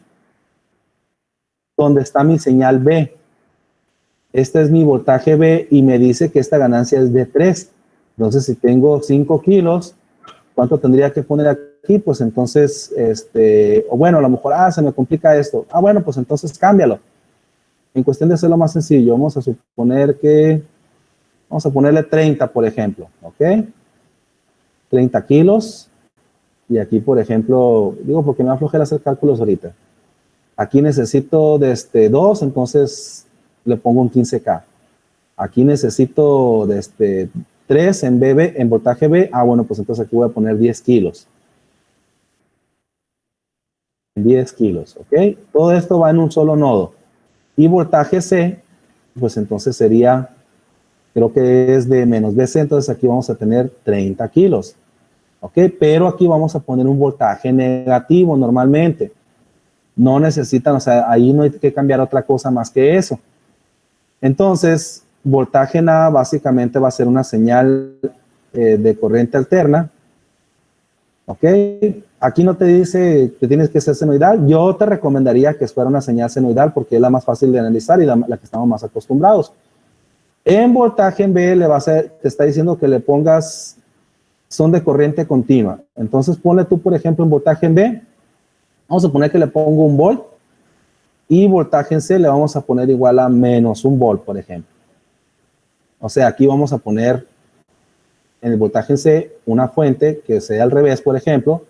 donde está mi señal B. Este es mi voltaje B y me dice que esta ganancia es de 3. Entonces, si tengo 5 kilos, ¿cuánto tendría que poner aquí? Pues entonces, o bueno, a lo mejor, se me complica esto. Bueno, pues entonces cámbialo. En cuestión de hacerlo más sencillo, vamos a suponer que, vamos a ponerle 30, por ejemplo, ¿ok? 30 kilos. Y aquí, por ejemplo, digo porque me va a flojera hacer cálculos ahorita. Aquí necesito 2, entonces le pongo un 15K. Aquí necesito 3 en BB, en voltaje B. Bueno, pues entonces aquí voy a poner 10 kilos. 10 kilos, ¿ok? Todo esto va en un solo nodo. Y voltaje C, pues entonces sería, creo que es de menos BC, entonces aquí vamos a tener 30 kilos, ¿ok? Pero aquí vamos a poner un voltaje negativo normalmente. No necesitan, o sea, ahí no hay que cambiar otra cosa más que eso. Entonces, voltaje en A básicamente va a ser una señal de corriente alterna. ¿Ok? Aquí no te dice que tienes que ser senoidal. Yo te recomendaría que fuera una señal senoidal porque es la más fácil de analizar y la que estamos más acostumbrados. En voltaje en B te está diciendo que le pongas, son de corriente continua. Entonces ponle tú, por ejemplo, en voltaje en B, vamos a poner que le pongo 1 volt y voltaje en C le vamos a poner igual a menos 1 volt, por ejemplo. O sea, aquí vamos a poner en el voltaje en C una fuente que sea al revés, por ejemplo,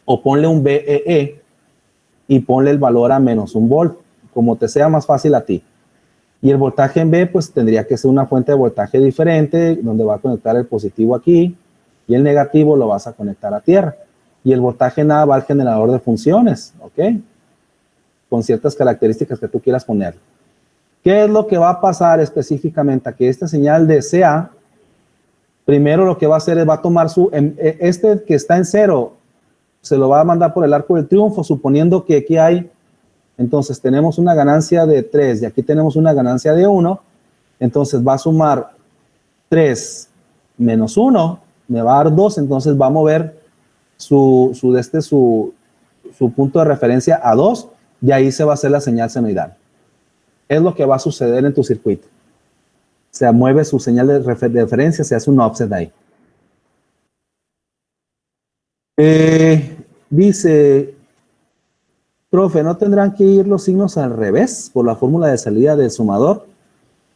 o ponle un BEE y ponle el valor a menos 1 volt, como te sea más fácil a ti. Y el voltaje en B, pues tendría que ser una fuente de voltaje diferente, donde va a conectar el positivo aquí y el negativo lo vas a conectar a tierra. Y el voltaje en A va al generador de funciones, ¿ok? Con ciertas características que tú quieras poner. ¿Qué es lo que va a pasar específicamente? A que esta señal de CA, primero lo que va a hacer es va a tomar que está en 0, se lo va a mandar por el arco del triunfo, suponiendo que aquí hay, entonces tenemos una ganancia de 3 y aquí tenemos una ganancia de 1, entonces va a sumar 3 menos 1, me va a dar 2, entonces va a mover su punto de referencia a 2 y ahí se va a hacer la señal senoidal. Es lo que va a suceder en tu circuito. Se mueve su señal de referencia, se hace un offset ahí. Dice, profe, ¿no tendrán que ir los signos al revés por la fórmula de salida del sumador?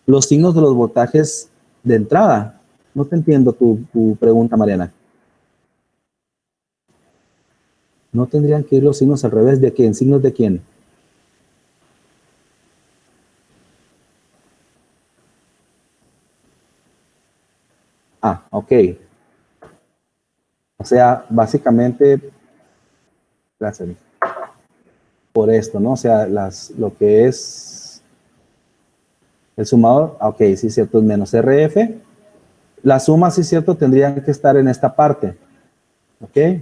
Los signos de los voltajes de entrada. No te entiendo tu pregunta, Mariana. No tendrían que ir los signos al revés. ¿De quién? ¿Signos de quién? Ah, ok. O sea, básicamente, gracias, por esto, ¿no? O sea, lo que es el sumador, ok, sí es cierto, es menos RF. Las sumas, sí es cierto, tendrían que estar en esta parte. ¿Ok?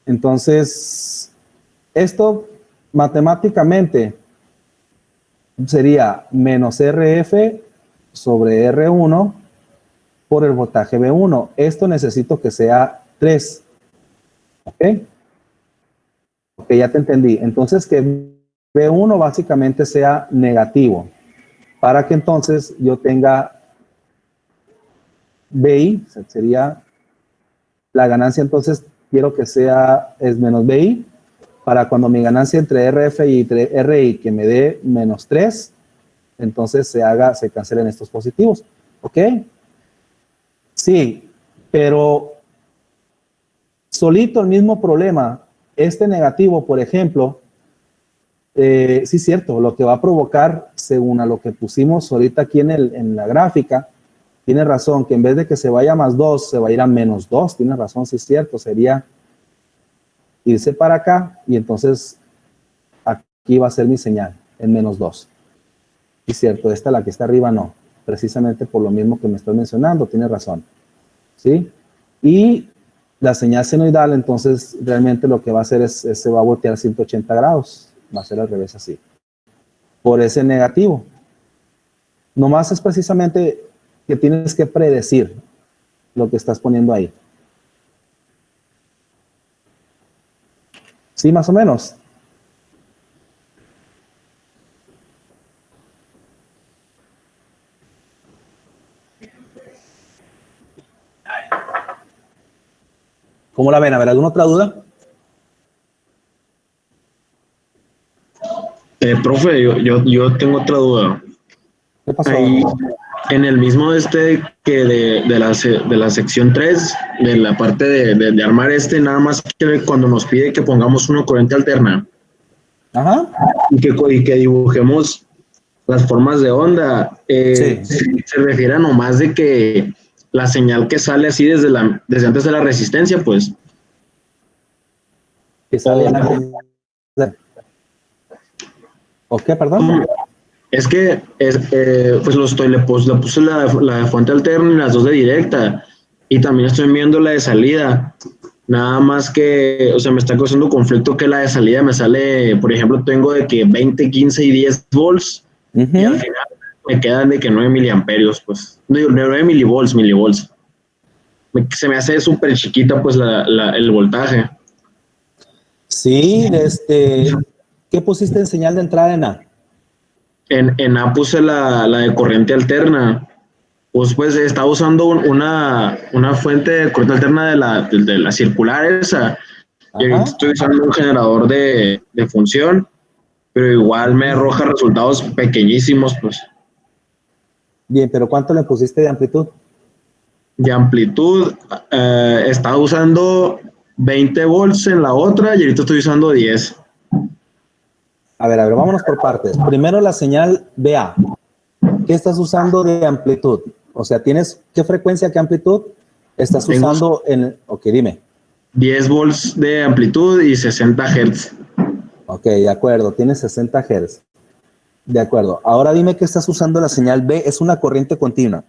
Entonces, esto matemáticamente sería menos RF sobre R1 por el voltaje B1. Esto necesito que sea 3. ¿Ok? Ok, ya te entendí. Entonces, que B1 básicamente sea negativo. Para que entonces yo tenga BI, sería la ganancia, entonces quiero que es menos BI, para cuando mi ganancia entre RF y entre RI que me dé menos 3, entonces se cancelen estos positivos. ¿Ok? Sí, pero solito el mismo problema, este negativo, por ejemplo, sí es cierto, lo que va a provocar, según a lo que pusimos ahorita aquí en la gráfica, tiene razón, que en vez de que se vaya a más 2, se va a ir a menos 2, tiene razón, sí es cierto, sería irse para acá y entonces aquí va a ser mi señal, en menos 2. Sí es cierto, esta, la que está arriba, no, precisamente por lo mismo que me estás mencionando, tiene razón, ¿sí? Y la señal senoidal, entonces, realmente lo que va a hacer es se va a voltear 180 grados, va a ser al revés así, por ese negativo. Nomás es precisamente que tienes que predecir lo que estás poniendo ahí. ¿Sí, más o menos? ¿Cómo la ven? A ver, ¿alguna otra duda? Profe, yo tengo otra duda. ¿Qué pasó? Ahí, en el mismo que de la sección 3, de la parte de armar nada más que cuando nos pide que pongamos una corriente alterna. Ajá. Y que dibujemos las formas de onda, Sí. se refiere a nomás de que la señal que sale así desde antes de la resistencia, pues. Que sale antes. ¿O qué, perdón? Es que pues le puse la fuente alterna y las dos de directa, y también estoy viendo la de salida. Nada más que, o sea, me está causando conflicto que la de salida me sale, por ejemplo, tengo de que 20, 15 y 10 volts, y al final me quedan de que 9 miliamperios, pues, 9 milivolts. Se me hace súper chiquita, pues, el voltaje. Sí, ¿qué pusiste en señal de entrada en A? En A puse la de corriente alterna. Pues estaba usando una fuente de corriente alterna de la circular esa. Y ahorita estoy usando un generador de función, pero igual me arroja resultados pequeñísimos, pues. Bien, pero ¿cuánto le pusiste de amplitud? De amplitud, estaba usando 20 volts en la otra y ahorita estoy usando 10. A ver, vámonos por partes. Primero la señal BA. ¿Qué estás usando de amplitud? O sea, ¿qué frecuencia, qué amplitud estás usando ok, dime. 10 volts de amplitud y 60 Hz. Ok, de acuerdo, tienes 60 Hz. De acuerdo. Ahora dime que estás usando la señal B, es una corriente continua.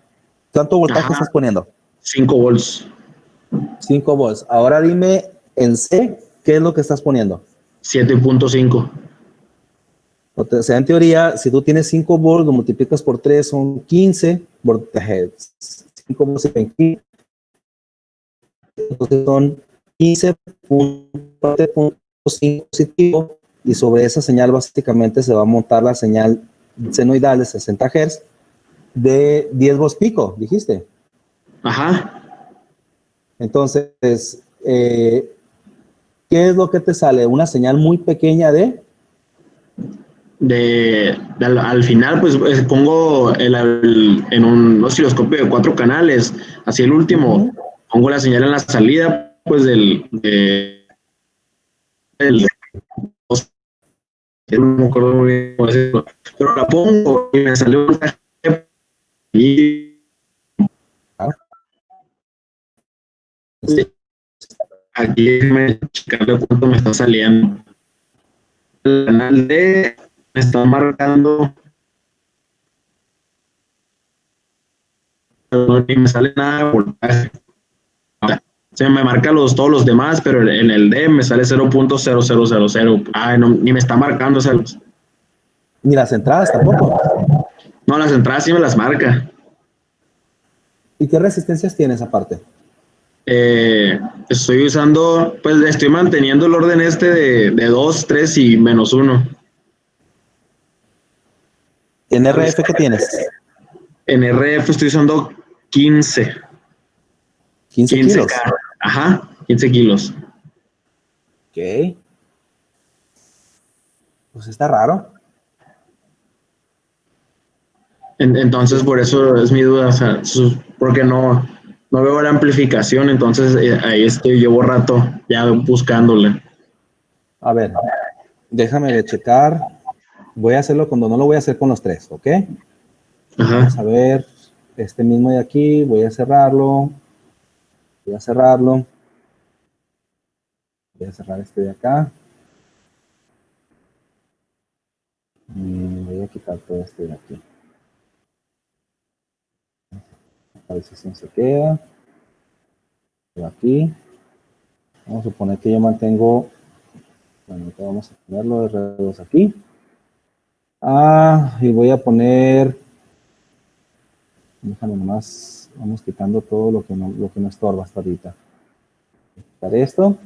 ¿Cuánto voltaje estás poniendo? 5 volts. 5 volts. Ahora dime en C, ¿qué es lo que estás poniendo? 7.5. O sea, en teoría, si tú tienes 5 volts, lo multiplicas por 3, son 15 voltajes. 5 volts en 15. Entonces son 15.5 positivo, y sobre esa señal básicamente se va a montar la señal senoidal de 60 Hz de 10 volts pico, dijiste. Ajá. Entonces, ¿qué es lo que te sale? Una señal muy pequeña al final, pues pongo en un osciloscopio de 4 canales, así el último, pongo la señal en la salida, pues de el, no me acuerdo muy bien cómo decirlo, pero la pongo y me salió un voltaje y aquí me checarle cuánto me está saliendo. El canal D me está marcando, pero ni me sale nada de voltaje. Se me marca todos los demás, pero en el D me sale 0.0000. Ay, no, ni me está marcando esa luz. Ni las entradas tampoco. No, las entradas sí me las marca. ¿Y qué resistencias tienes aparte? Estoy usando, pues estoy manteniendo el orden de 2, 3 y -1. ¿En RF qué tienes? En RF estoy usando 15. 15 kilos. Ajá, 15 kilos. Ok. Pues está raro. Entonces, por eso es mi duda, o sea, porque no veo la amplificación, entonces ahí estoy, llevo rato ya buscándole. A ver, déjame checar. Voy a hacerlo cuando no lo voy a hacer con los tres, ¿ok? Vamos a Ajá. ver este mismo de aquí. Voy a cerrarlo. Voy a cerrarlo. Voy a cerrar este de acá. Voy a quitar todo este de aquí. A ver si se queda. Pero aquí. Vamos a suponer que yo mantengo. Bueno, ahorita vamos a ponerlo de R2 aquí. Y voy a poner. Déjame nomás. Vamos quitando todo lo que no estorba hasta ahorita. Voy a quitar esto.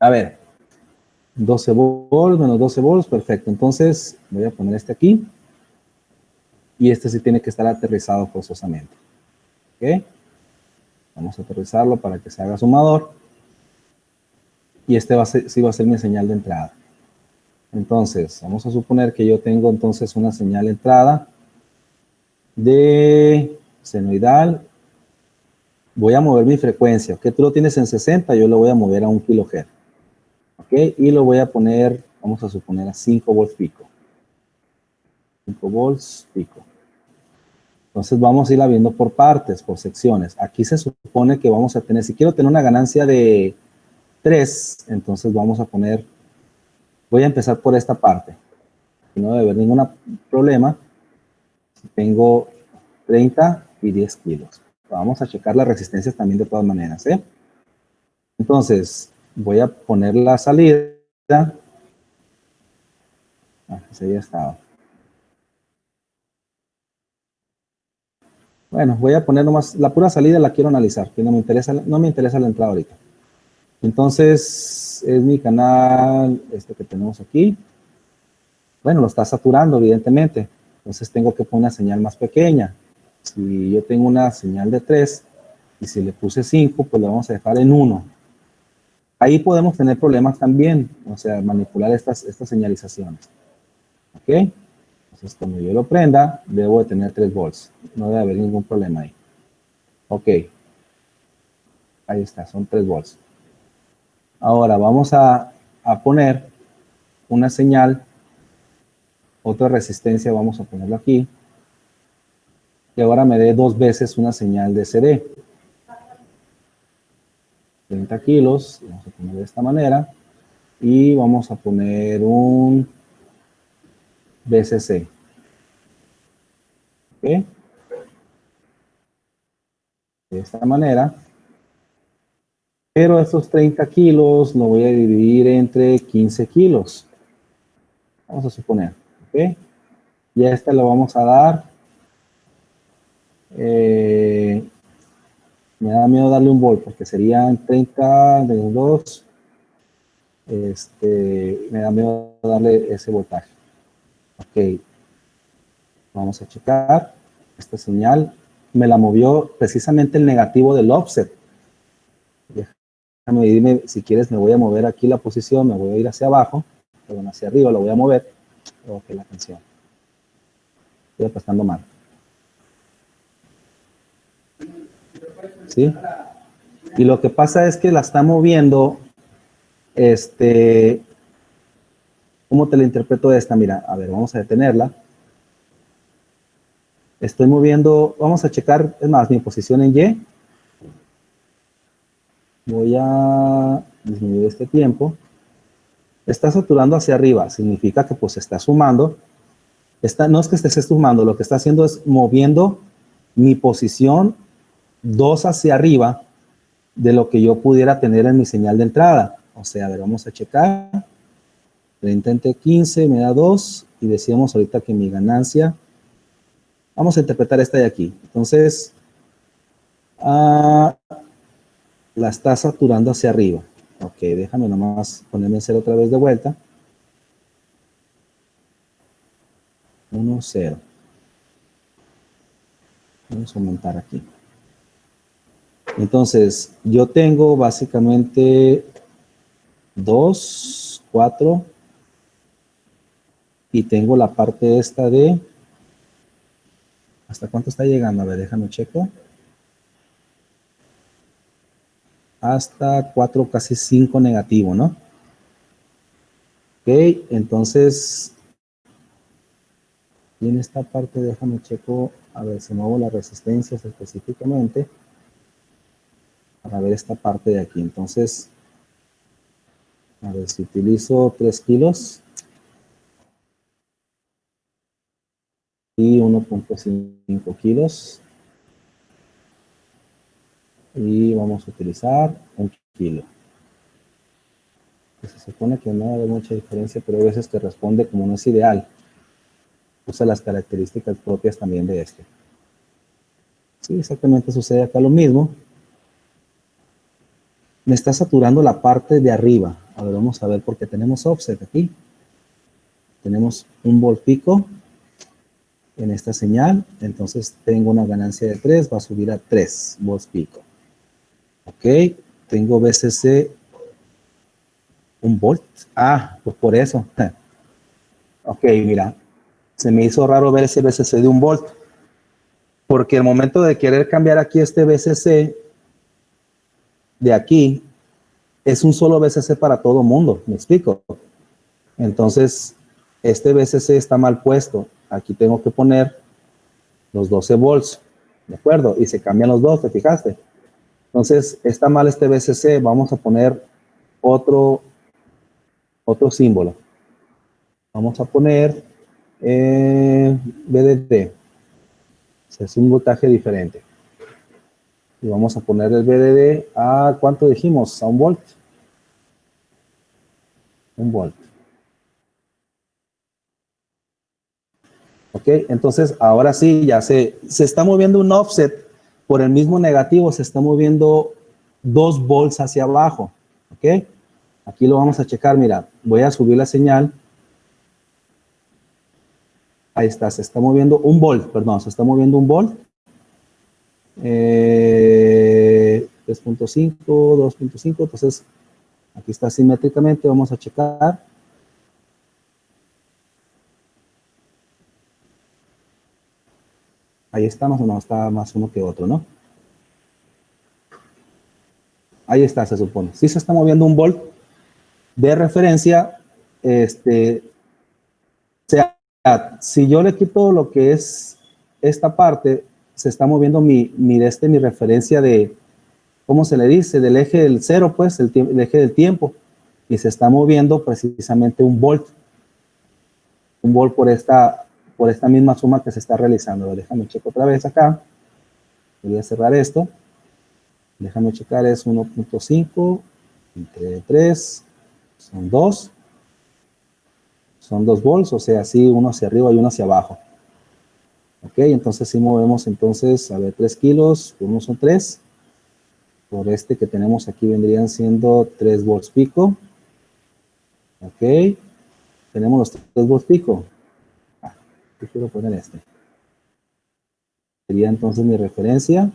A ver. 12 volts menos 12 volts, perfecto. Entonces voy a poner este aquí. Y este sí tiene que estar aterrizado forzosamente. ¿Ok? Vamos a aterrizarlo para que se haga sumador. Y este sí va a ser mi señal de entrada. Entonces, vamos a suponer que yo tengo entonces una señal de entrada de senoidal. Voy a mover mi frecuencia. ¿Ok? Tú lo tienes en 60, yo lo voy a mover a 1 kHz. ¿Ok? Y lo voy a poner, vamos a suponer a 5 volts pico. 5 volts pico. Entonces vamos a irla viendo por partes, por secciones. Aquí se supone que vamos a tener, si quiero tener una ganancia de 3, entonces vamos a poner, voy a empezar por esta parte. Y no debe haber ningún problema. Tengo 30 y 10 kilos. Vamos a checar las resistencias también de todas maneras, ¿eh? Entonces, voy a poner la salida. Ese ya estaba. Bueno, voy a poner nomás, la pura salida la quiero analizar, que no me interesa la entrada ahorita. Entonces, es mi canal, este que tenemos aquí. Bueno, lo está saturando, evidentemente. Entonces, tengo que poner una señal más pequeña. Si yo tengo una señal de 3, y si le puse 5, pues lo vamos a dejar en 1. Ahí podemos tener problemas también, o sea, manipular estas señalizaciones. ¿Ok? Entonces, cuando yo lo prenda, debo de tener 3 volts. No debe haber ningún problema ahí. Ok. Ahí está, son 3 volts. Ahora vamos a poner una señal, otra resistencia, vamos a ponerlo aquí, que ahora me dé 2 veces una señal de CD. 30 kilos, vamos a poner de esta manera, y vamos a poner un VCC. ¿Ok? De esta manera. Pero estos 30 kilos lo voy a dividir entre 15 kilos. Vamos a suponer. ¿Ok? Y a esta le vamos a dar. Me da miedo darle un volt porque serían 30 de 2. Me da miedo darle ese voltaje. Ok. Vamos a checar. Esta señal me la movió precisamente el negativo del offset. Déjame, dime, si quieres me voy a mover aquí la posición, me voy a ir hacia abajo, perdón, hacia arriba, lo voy a mover. Ok, la atención. Estoy apretando mal. ¿Sí? Y lo que pasa es que la está moviendo ¿Cómo te la interpreto esta? Mira, a ver, vamos a detenerla. Estoy moviendo, vamos a checar, es más, mi posición en Y. Voy a disminuir este tiempo. Está saturando hacia arriba, significa que pues está sumando. No es que esté sumando, lo que está haciendo es moviendo mi posición 2 hacia arriba de lo que yo pudiera tener en mi señal de entrada. O sea, a ver, vamos a checar. 30 entre 15 me da 2 y decíamos ahorita que mi ganancia, vamos a interpretar esta de aquí. Entonces, la está saturando hacia arriba. Ok, déjame nomás ponerme en cero otra vez de vuelta. 1, 0. Vamos a aumentar aquí. Entonces, yo tengo básicamente 2, 4, y tengo la parte esta de, ¿hasta cuánto está llegando? A ver, déjame checo. Hasta 4, casi 5 negativo, ¿no? Ok, entonces, y en esta parte, déjame checo, a ver si muevo las resistencias específicamente, para ver esta parte de aquí. Entonces, a ver si utilizo 3 kilos y 1.5 kilos. Y vamos a utilizar 1 kilo. Se supone que no hay mucha diferencia, pero hay veces que responde como no es ideal. Usa las características propias también de este. Sí, exactamente sucede acá lo mismo. Me está saturando la parte de arriba. A ver, vamos a ver porque tenemos offset aquí. Tenemos un volt pico en esta señal. Entonces tengo una ganancia de 3, va a subir a 3 volts pico. Ok, tengo VCC 1 volt. Ah, pues por eso. Ok, mira, se me hizo raro ver ese VCC de 1 volt. Porque el momento de querer cambiar aquí este VCC de aquí, es un solo VCC para todo mundo, ¿me explico? Entonces, este VCC está mal puesto. Aquí tengo que poner los 12 volts, ¿de acuerdo? Y se cambian los dos, ¿te fijaste? Entonces, está mal este VCC, vamos a poner otro símbolo. Vamos a poner VDD. Es un voltaje diferente. Y vamos a poner el VDD a, ¿cuánto dijimos? A 1 volt. 1 volt. Ok, entonces ahora sí, ya se está moviendo un offset por el mismo negativo, se está moviendo 2 volts hacia abajo. Ok, aquí lo vamos a checar, mira, voy a subir la señal. Ahí está, se está moviendo 1 volt, perdón, se está moviendo 1 volt. 3.5, 2.5, entonces aquí está simétricamente, vamos a checar. Ahí está, más o menos, está más uno que otro, ¿no? Ahí está, se supone. Sí se está moviendo 1 volt de referencia. Si yo le quito lo que es esta parte, se está moviendo mi referencia de, ¿cómo se le dice? Del eje del cero, pues, el eje del tiempo. Y se está moviendo precisamente 1 volt. 1 volt por esta misma suma que se está realizando. Déjame checar otra vez acá. Voy a cerrar esto. Déjame checar, es 1.5 entre 3, son 2. Son 2 volts, o sea, así uno hacia arriba y uno hacia abajo. Ok, entonces si movemos entonces, a ver, 3 kilos, uno son 3. Por este que tenemos aquí vendrían siendo 3 volts pico. Ok, tenemos los 3 volts pico. Yo quiero poner este. Sería entonces mi referencia.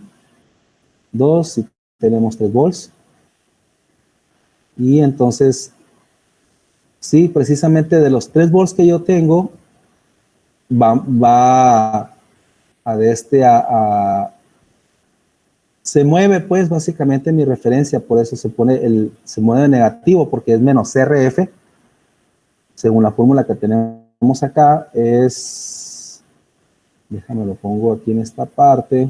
2, si tenemos 3 volts. Y entonces, sí, precisamente de los 3 volts que yo tengo, va a Se mueve, pues, básicamente mi referencia, por eso se mueve negativo, porque es menos RF, según la fórmula que tenemos acá, déjame lo pongo aquí en esta parte,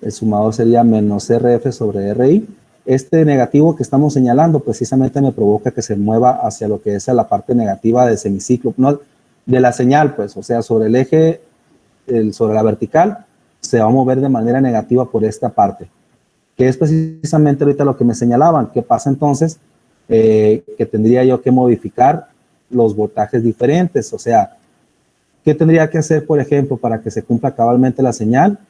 el sumador sería menos RF sobre RI. Este negativo que estamos señalando precisamente me provoca que se mueva hacia lo que es la parte negativa del semiciclo, no, de la señal, pues, o sea, sobre el eje, sobre la vertical, se va a mover de manera negativa por esta parte, que es precisamente ahorita lo que me señalaban. ¿Qué pasa entonces? Que tendría yo que modificar los voltajes diferentes, o sea, ¿qué tendría que hacer, por ejemplo, para que se cumpla cabalmente la señal?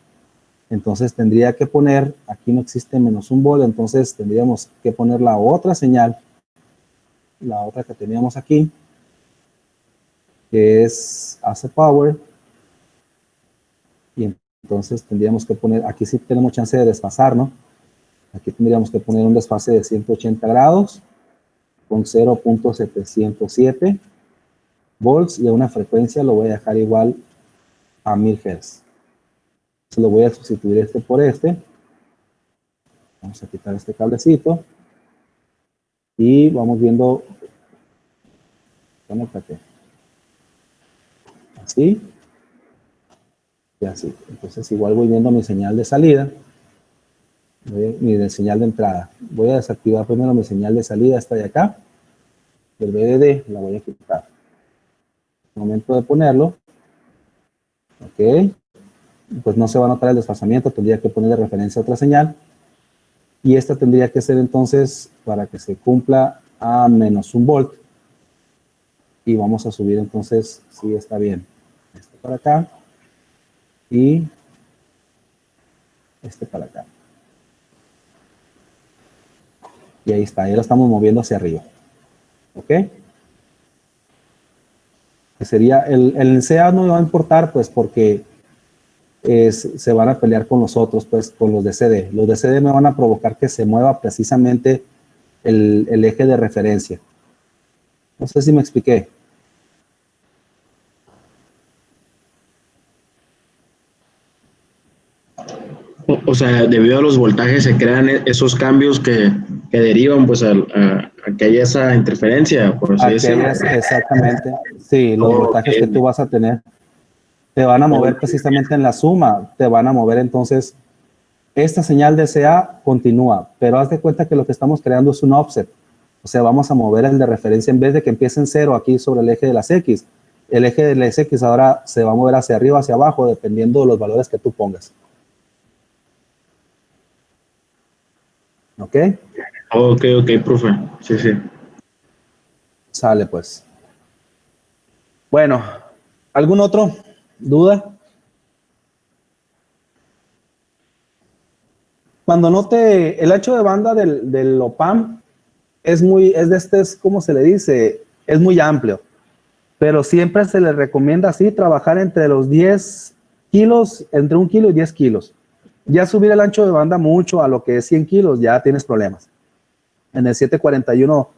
Entonces tendría que poner, aquí no existe menos un volt, entonces tendríamos que poner la otra señal, la otra que teníamos aquí, que es AC Power, y entonces tendríamos que poner, aquí sí tenemos chance de desfasar, ¿no? Aquí tendríamos que poner un desfase de 180 grados con 0.707 volts y a una frecuencia lo voy a dejar igual a 1000 Hz. Entonces lo voy a sustituir este por este. Vamos a quitar este cablecito y vamos viendo, conéctate, así y así. Entonces igual voy viendo mi señal de salida, mi señal de entrada. Voy a desactivar primero mi señal de salida, esta de acá, del VDD, la voy a quitar. Momento de ponerlo, ok, pues no se va a notar el desfasamiento, tendría que poner de referencia otra señal, y esta tendría que ser entonces, para que se cumpla, a menos un volt, y vamos a subir entonces, sí está bien, este para acá, y este para acá. Y ahí está, ya lo estamos moviendo hacia arriba, ok. Que sería, el CA no me va a importar, pues, porque se van a pelear con los otros, pues, con los de CD. Los de CD me van a provocar que se mueva precisamente el eje de referencia. No sé si me expliqué. O sea, debido a los voltajes se crean esos cambios que derivan pues a que haya esa interferencia, por así decirlo. Exactamente. Sí, los voltajes que tú vas a tener te van a mover precisamente en la suma, te van a mover entonces, esta señal de CA continúa, pero haz de cuenta que lo que estamos creando es un offset. O sea, vamos a mover el de referencia en vez de que empiece en 0 aquí sobre el eje de las X. El eje de las X ahora se va a mover hacia arriba, hacia abajo, dependiendo de los valores que tú pongas. ¿Ok? Ok, profe. Sí, sí. Sale, pues. Bueno, ¿algún otro? ¿Duda? Cuando note el ancho de banda del OPAM es ¿cómo se le dice? Es muy amplio, pero siempre se le recomienda así trabajar entre los 10 kilos, entre 1 kilo y 10 kilos. Ya subir el ancho de banda mucho a lo que es 100 kilos, ya tienes problemas. En el 741,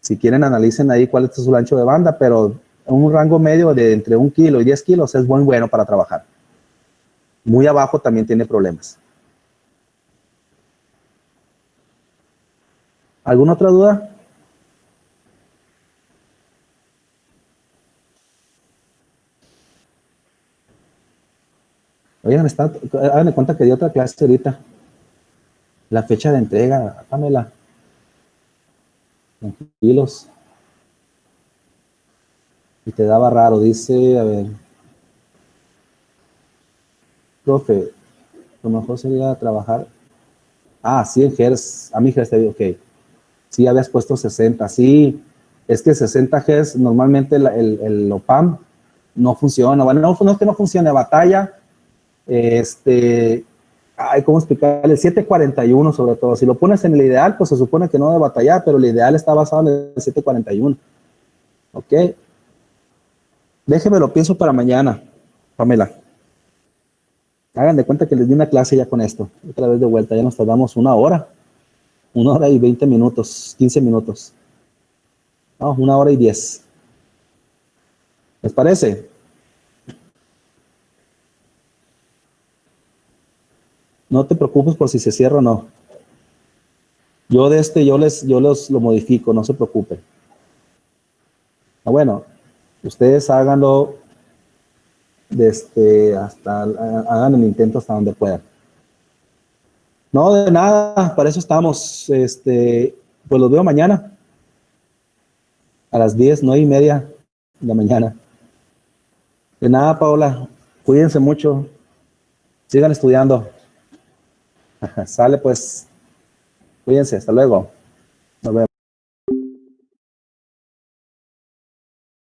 si quieren analicen ahí cuál es su ancho de banda, pero un rango medio de entre 1 kilo y 10 kilos es muy bueno para trabajar. Muy abajo también tiene problemas. ¿Alguna otra duda? Oigan, hagan de cuenta que di otra clase ahorita. La fecha de entrega, Pamela. Tranquilos. Y te daba raro, dice, a ver. Profe, lo mejor sería trabajar. 100 Hz. A mi Hz te digo, ok. Sí, habías puesto 60. Sí, es que 60 Hz, normalmente el OPAM no funciona. Bueno, no es que no funcione, batalla. ¿Cómo explicar? El 741 sobre todo. Si lo pones en el ideal, pues se supone que no debe batallar, pero el ideal está basado en el 741. ¿Ok? Déjeme lo pienso para mañana, Pamela. Hagan de cuenta que les di una clase ya con esto. Otra vez de vuelta, ya nos tardamos 1 hora. 1 hora y 20 minutos, 15 minutos. No, 1 hora y 10. ¿Les parece? No te preocupes por si se cierra o no. Yo lo modifico, no se preocupen. Bueno, ustedes háganlo hagan el intento hasta donde puedan. No, de nada, para eso estamos. Pues los veo mañana a las 10, 9:30 de la mañana. De nada, Paola, cuídense mucho, sigan estudiando. Sale pues, cuídense, hasta luego.